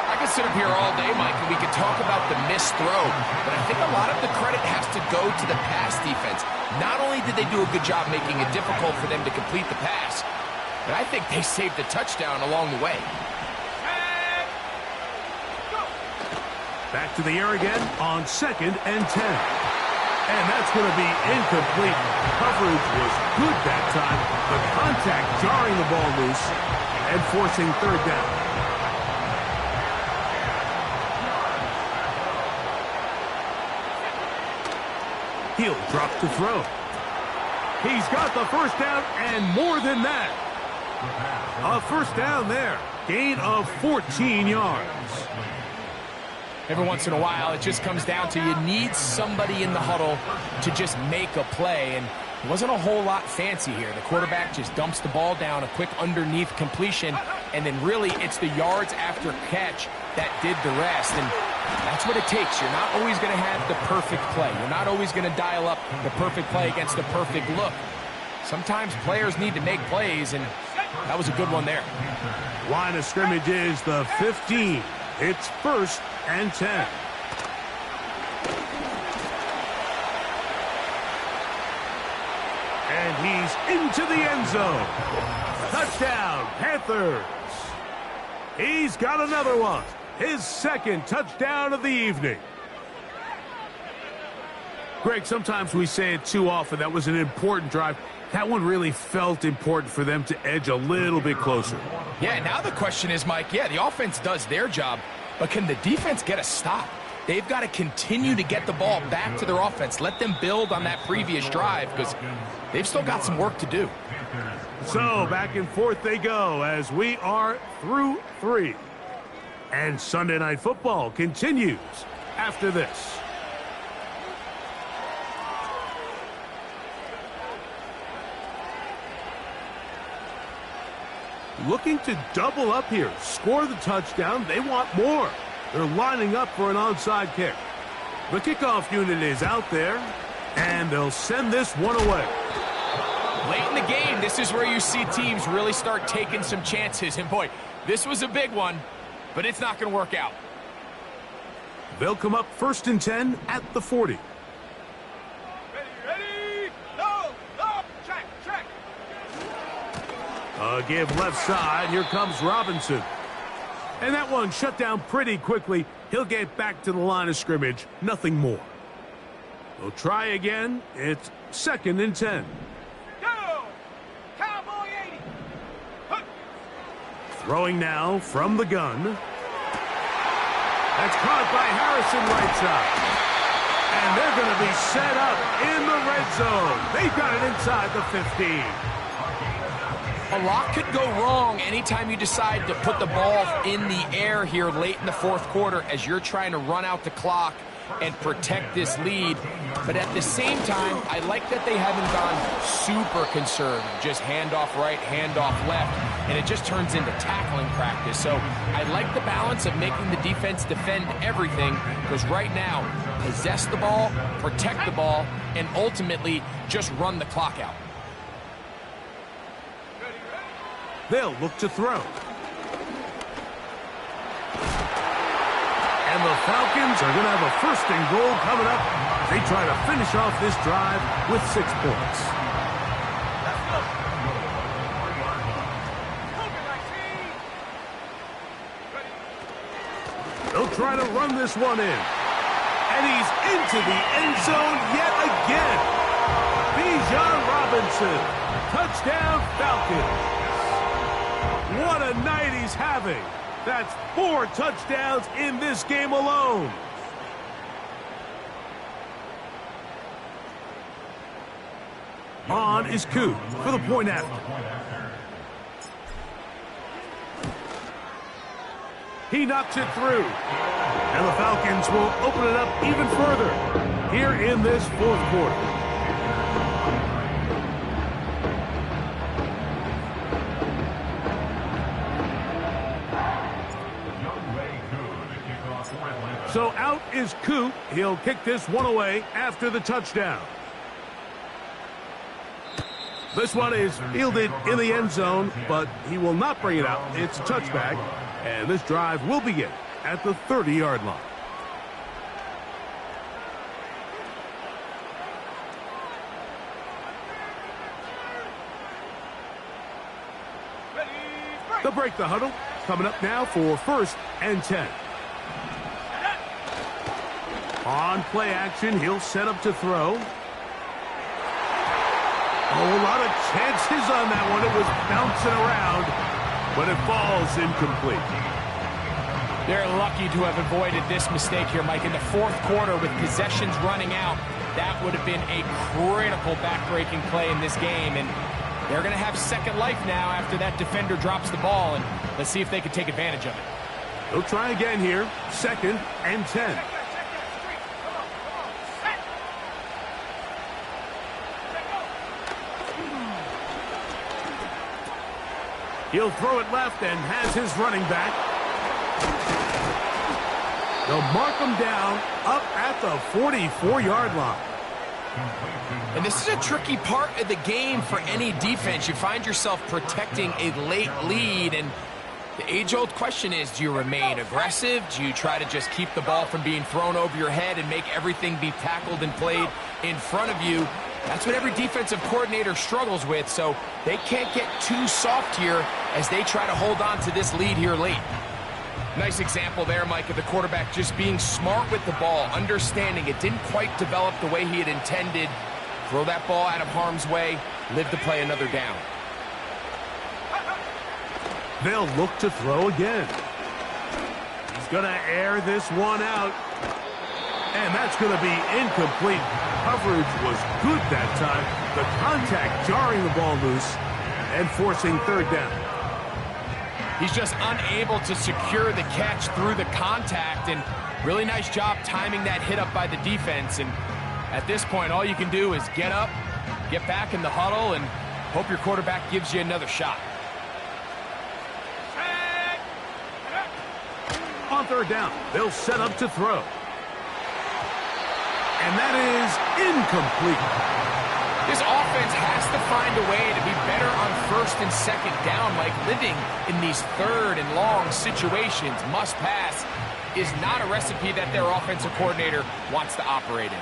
I could sit up here all day, Mike, and we could talk about the missed throw, but I think a lot of the credit has to go to the pass defense. Not only did they do a good job making it difficult for them to complete the pass, but I think they saved a touchdown along the way. Back to the air again on 2nd and 10. And that's going to be incomplete. Coverage was good that time. The contact jarring the ball loose and forcing 3rd down. He'll drop to throw. He's got the 1st down and more than that. A 1st down there. Gain of 14 yards. Every once in a while, it just comes down to you need somebody in the huddle to just make a play, and it wasn't a whole lot fancy here. The quarterback just dumps the ball down, a quick underneath completion, and then really it's the yards after catch that did the rest, and that's what it takes. You're not always going to have the perfect play. You're not always going to dial up the perfect play against the perfect look. Sometimes players need to make plays, and that was a good one there. Line of scrimmage is the 15. It's 1st and 10. And he's into the end zone. Touchdown, Panthers. He's got another one. His second touchdown of the evening. Greg, sometimes we say it too often. That was an important drive. That one really felt important for them to edge a little bit closer. Yeah, now the question is, Mike, yeah, the offense does their job, but can the defense get a stop? They've got to continue to get the ball back to their offense. Let them build on that previous drive because they've still got some work to do. So back and forth they go as we are through 3. And Sunday Night Football continues after this. Looking to double up here, score the touchdown. They want more. They're lining up for an onside kick. The kickoff unit is out there, and they'll send this one away. Late in the game, this is where you see teams really start taking some chances. And boy, this was a big one, but it's not going to work out. They'll come up 1st and 10 at the 40. Ready, no, check. Give left side. Here comes Robinson. And that one shut down pretty quickly. He'll get back to the line of scrimmage. Nothing more. They'll try again. It's 2nd and 10. Go! Cowboy 80. Throwing now from the gun. That's caught by Harrison right side. And they're going to be set up in the red zone. They've got it inside the 15. A lot could go wrong anytime you decide to put the ball in the air here late in the 4th quarter as you're trying to run out the clock and protect this lead. But at the same time, I like that they haven't gone super conservative, just handoff right, handoff left, and it just turns into tackling practice. So I like the balance of making the defense defend everything because right now, possess the ball, protect the ball, and ultimately just run the clock out. They'll look to throw. And the Falcons are going to have a 1st and goal coming up. They try to finish off this drive with 6 points. They'll try to run this one in. And he's into the end zone yet again. Bijan Robinson. Touchdown Falcons. What a night he's having. That's 4 touchdowns in this game alone. On is Coop for the point after. He knocks it through. And the Falcons will open it up even further here in this 4th quarter. So out is Coop. He'll kick this one away after the touchdown. This one is fielded in the end zone, but he will not bring it out. It's a touchback, and this drive will begin at the 30-yard line. They'll break the huddle. Coming up now for 1st and 10. On play action, he'll set up to throw. Oh, a lot of chances on that one. It was bouncing around, but it falls incomplete. They're lucky to have avoided this mistake here, Mike. In the 4th quarter with possessions running out, that would have been a critical back-breaking play in this game. And they're going to have second life now after that defender drops the ball. And let's see if they can take advantage of it. They'll try again here. 2nd and 10. He'll throw it left and has his running back. They'll mark him down up at the 44-yard line. And this is a tricky part of the game for any defense. You find yourself protecting a late lead, and the age-old question is, do you remain aggressive? Do you try to just keep the ball from being thrown over your head and make everything be tackled and played in front of you? That's what every defensive coordinator struggles with, so they can't get too soft here as they try to hold on to this lead here late. Nice example there, Mike, of the quarterback just being smart with the ball, understanding it didn't quite develop the way he had intended. Throw that ball out of harm's way, live to play another down. They'll look to throw again. He's going to air this one out. And that's going to be incomplete. Coverage was good that time. The contact jarring the ball loose and forcing third down. He's just unable to secure the catch through the contact, and really nice job timing that hit up by the defense. And at this point, all you can do is get up, get back in the huddle, and hope your quarterback gives you another shot. On third down, they'll set up to throw. And that is incomplete. This offense has to find a way to be better on first and second down, like living in these third and long situations. Must pass is not a recipe that their offensive coordinator wants to operate in.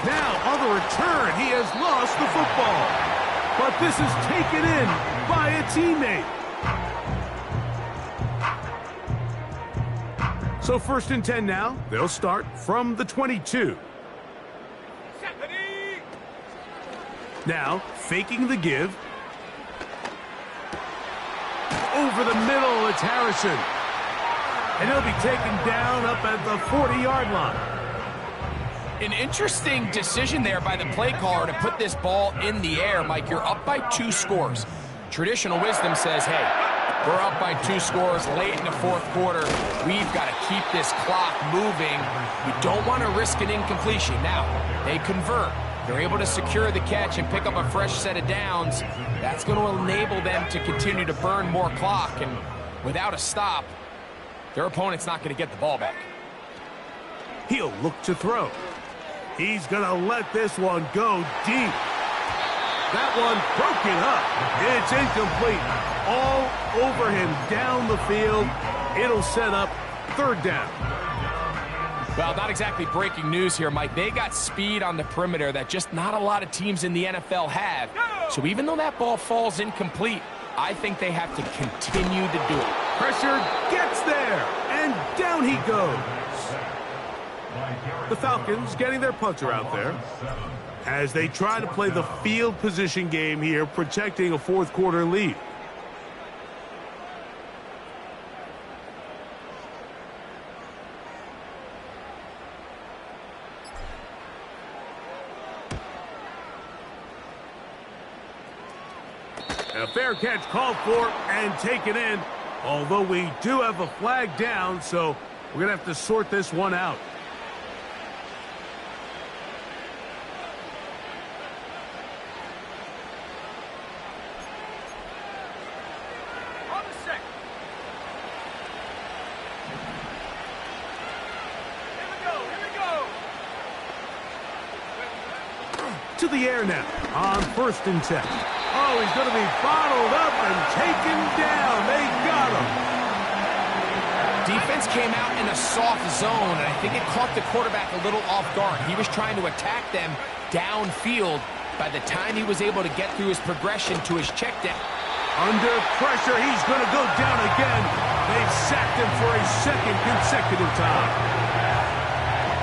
Now, on the return, he has lost the football. But this is taken in by a teammate. So 1st and 10 now. They'll start from the 22. Now, faking the give. Over the middle, it's Harrison. And he'll be taken down up at the 40-yard line. An interesting decision there by the play caller to put this ball in the air. Mike, you're up by 2 scores. Traditional wisdom says, hey, we're up by 2 scores late in the 4th quarter. We've got to keep this clock moving. We don't want to risk an incompletion. Now, they convert. They're able to secure the catch and pick up a fresh set of downs. That's going to enable them to continue to burn more clock. And without a stop, their opponent's not going to get the ball back. He'll look to throw. He's going to let this one go deep. That one broken up. It's incomplete. All over him down the field. It'll set up third down. Well, not exactly breaking news here, Mike. They got speed on the perimeter that just not a lot of teams in the NFL have. So even though that ball falls incomplete, I think they have to continue to do it. Pressure gets there, and down he goes. The Falcons getting their punter out there as they try to play the field position game here, protecting a 4th quarter lead. A fair catch called for and taken in, although we do have a flag down, so we're going to have to sort this one out. To the air now on 1st and 10. Oh, he's going to be bottled up and taken down. They got him. Defense came out in a soft zone, and I think it caught the quarterback a little off guard. He was trying to attack them downfield. By the time he was able to get through his progression to his check down. Under pressure, he's going to go down again. They've sacked him for a 2nd consecutive time.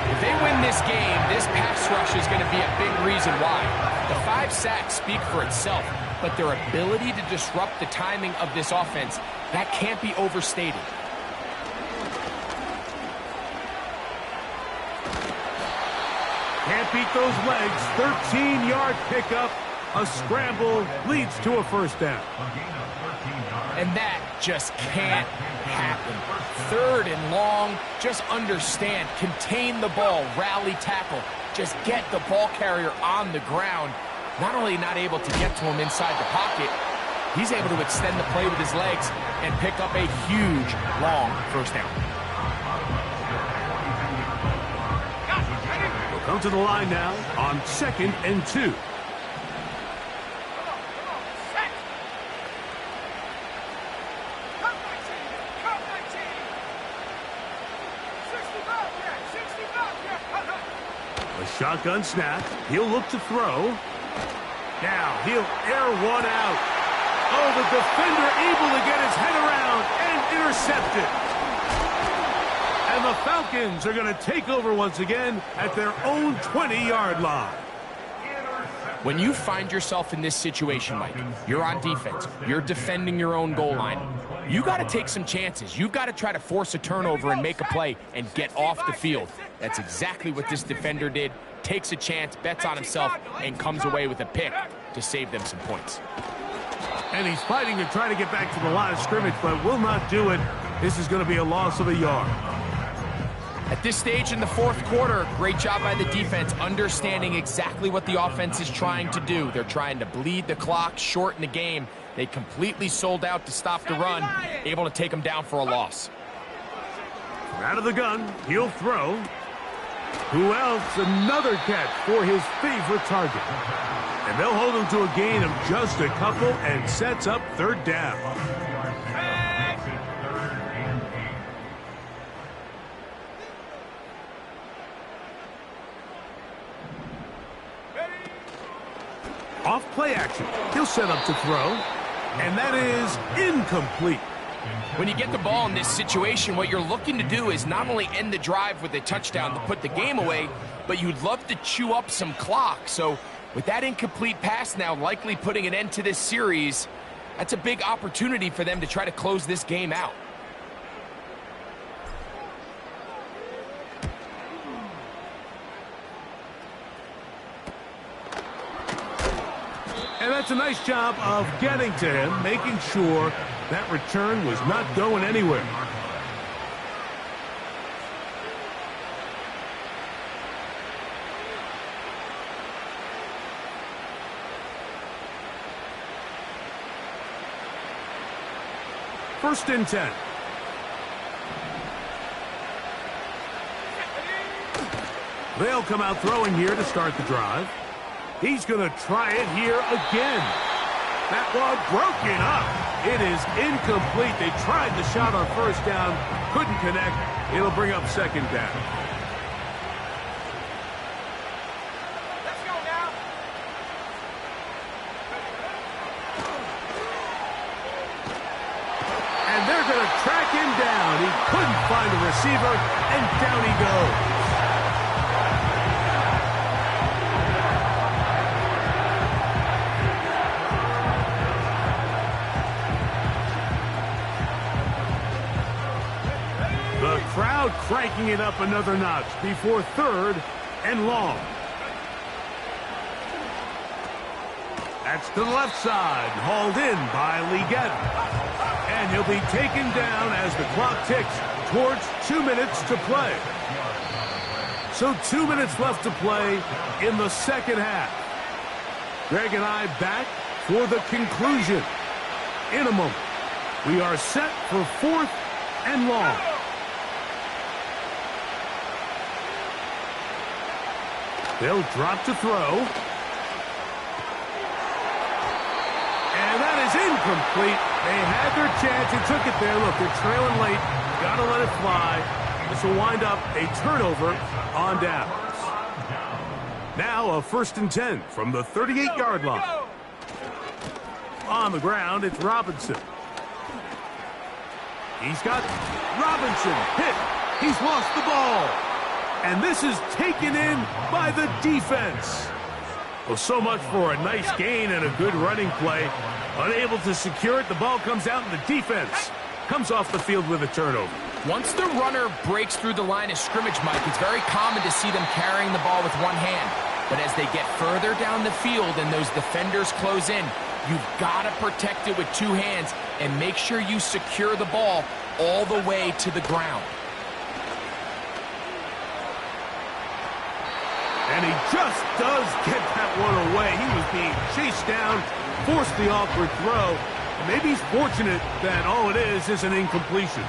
If they win this game, this pass rush is going to be a big reason why. The 5 sacks speak for itself, but their ability to disrupt the timing of this offense, that can't be overstated. Can't beat those legs. 13-yard pickup. A scramble leads to a 1st down. And that just can't happen. 3rd and long, just understand, contain the ball, rally tackle, just get the ball carrier on the ground. Not only not able to get to him inside the pocket, he's able to extend the play with his legs and pick up a huge, long 1st down. We'll come to the line now on 2nd and 2. The shotgun snap. He'll look to throw. Now he'll air one out. Oh, the defender able to get his head around and intercept it. And the Falcons are going to take over once again at their own 20-yard line. When you find yourself in this situation, Mike, you're on defense, you're defending your own goal line, you got to take some chances. You've got to try to force a turnover and make a play and get off the field. That's exactly what this defender did. Takes a chance, bets on himself, and comes away with a pick to save them some points. And he's fighting to try to get back to the line of scrimmage, but will not do it. This is going to be a loss of a yard. At this stage in the fourth quarter, great job by the defense, understanding exactly what the offense is trying to do. They're trying to bleed the clock, shorten the game. They completely sold out to stop the run, able to take them down for a loss. Out of the gun, he'll throw. Who else? Another catch for his favorite target. And they'll hold him to a gain of just a couple and sets up third down. Off play action. He'll set up to throw. And that is incomplete. When you get the ball in this situation, what you're looking to do is not only end the drive with a touchdown to put the game away, but you'd love to chew up some clock. So with that incomplete pass now likely putting an end to this series, that's a big opportunity for them to try to close this game out. And that's a nice job of getting to him, making sure that return was not going anywhere. First and 10. They'll come out throwing here to start the drive. He's going to try it here again. That one broken up. It is incomplete. They tried the shot on first down, couldn't connect. It'll bring up second down. Let's go now. And they're going to track him down. He couldn't find a receiver, and down he goes. The crowd cranking it up another notch before third and long. That's to the left side, hauled in by Liggett. And he'll be taken down as the clock ticks towards 2 minutes to play. So 2 minutes left to play in the second half. Greg and I back for the conclusion in a moment. We are set for fourth and long. They'll drop to throw. And that is incomplete. They had their chance and took it there. Look, they're trailing late. Got to let it fly. This will wind up a turnover on downs. Now a first and 10 from the 38-yard line. On the ground, it's Robinson. He's got Robinson hit. He's lost the ball. And this is taken in by the defense. Well, so much for a nice gain and a good running play. Unable to secure it, the ball comes out and the defense comes off the field with a turnover. Once the runner breaks through the line of scrimmage, Mike, it's very common to see them carrying the ball with one hand. But as they get further down the field and those defenders close in, you've got to protect it with two hands and make sure you secure the ball all the way to the ground. And he just does get that one away. He was being chased down, forced the awkward throw. And maybe he's fortunate that all it is an incompletion.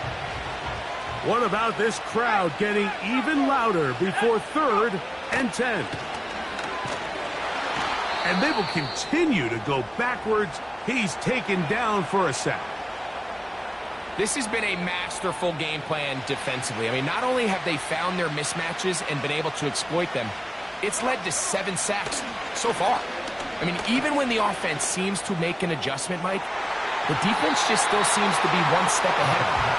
What about this crowd getting even louder before third and 10? And they will continue to go backwards. He's taken down for a sack. This has been a masterful game plan defensively. I mean, not only have they found their mismatches and been able to exploit them, It's led to 7 sacks so far. I mean, even when the offense seems to make an adjustment, Mike, the defense just still seems to be one step ahead of them.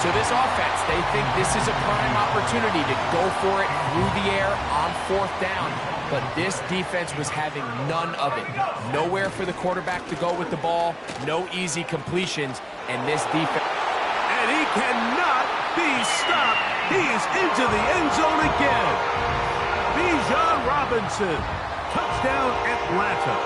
So this offense, they think this is a prime opportunity to go for it through the air on 4th down. But this defense was having none of it. Nowhere for the quarterback to go with the ball, no easy completions, and this defense... And he cannot be stopped. He is into the end zone again. Bijan Robinson, touchdown Atlanta.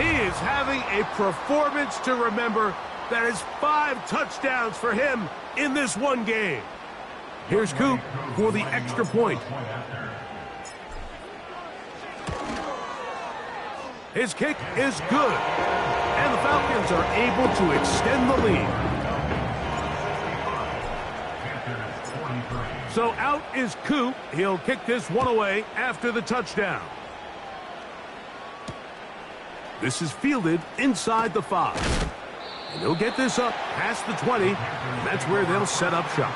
He is having a performance to remember. That is 5 touchdowns for him in this one game. Here's Coop for the extra point. His kick is good. And the Falcons are able to extend the lead. So out is Coop. He'll kick this one away after the touchdown. This is fielded inside the 5. And he'll get this up past the 20. And that's where they'll set up shop.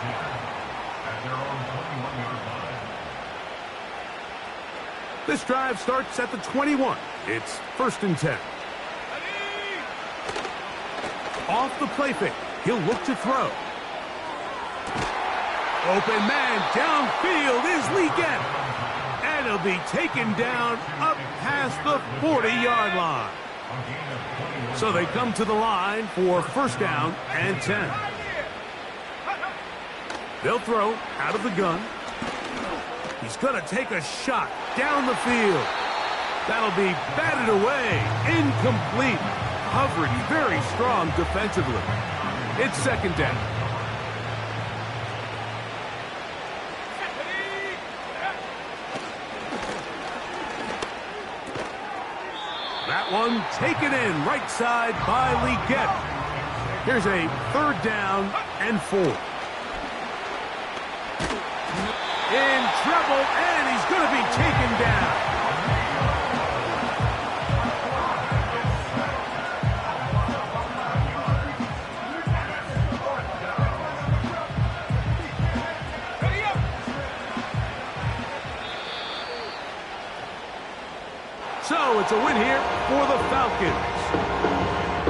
This drive starts at the 21. It's 1st and 10. Off the play fake. He'll look to throw. Open man downfield is Legette. And he'll be taken down up past the 40-yard line. So they come to the line for 1st down and 10. They'll throw out of the gun. He's going to take a shot down the field. That'll be batted away. Incomplete. Coverage very strong defensively. It's 2nd down. That one taken in right side by Legette. Here's a 3rd down and 4. In trouble, and he's going to be taken down. So it's a win here for the Falcons.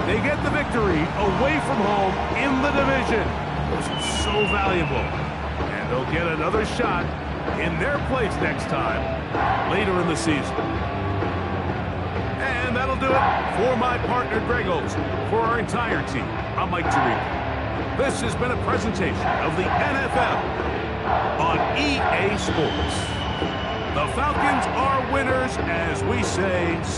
They get the victory away from home in the division. This is so valuable. And they'll get another shot in their place next time later in the season. And that'll do it for my partner Greg Olson. For our entire team, I'm Mike Tirico. This has been a presentation of the NFL on EA Sports. The Falcons are winners, as we say.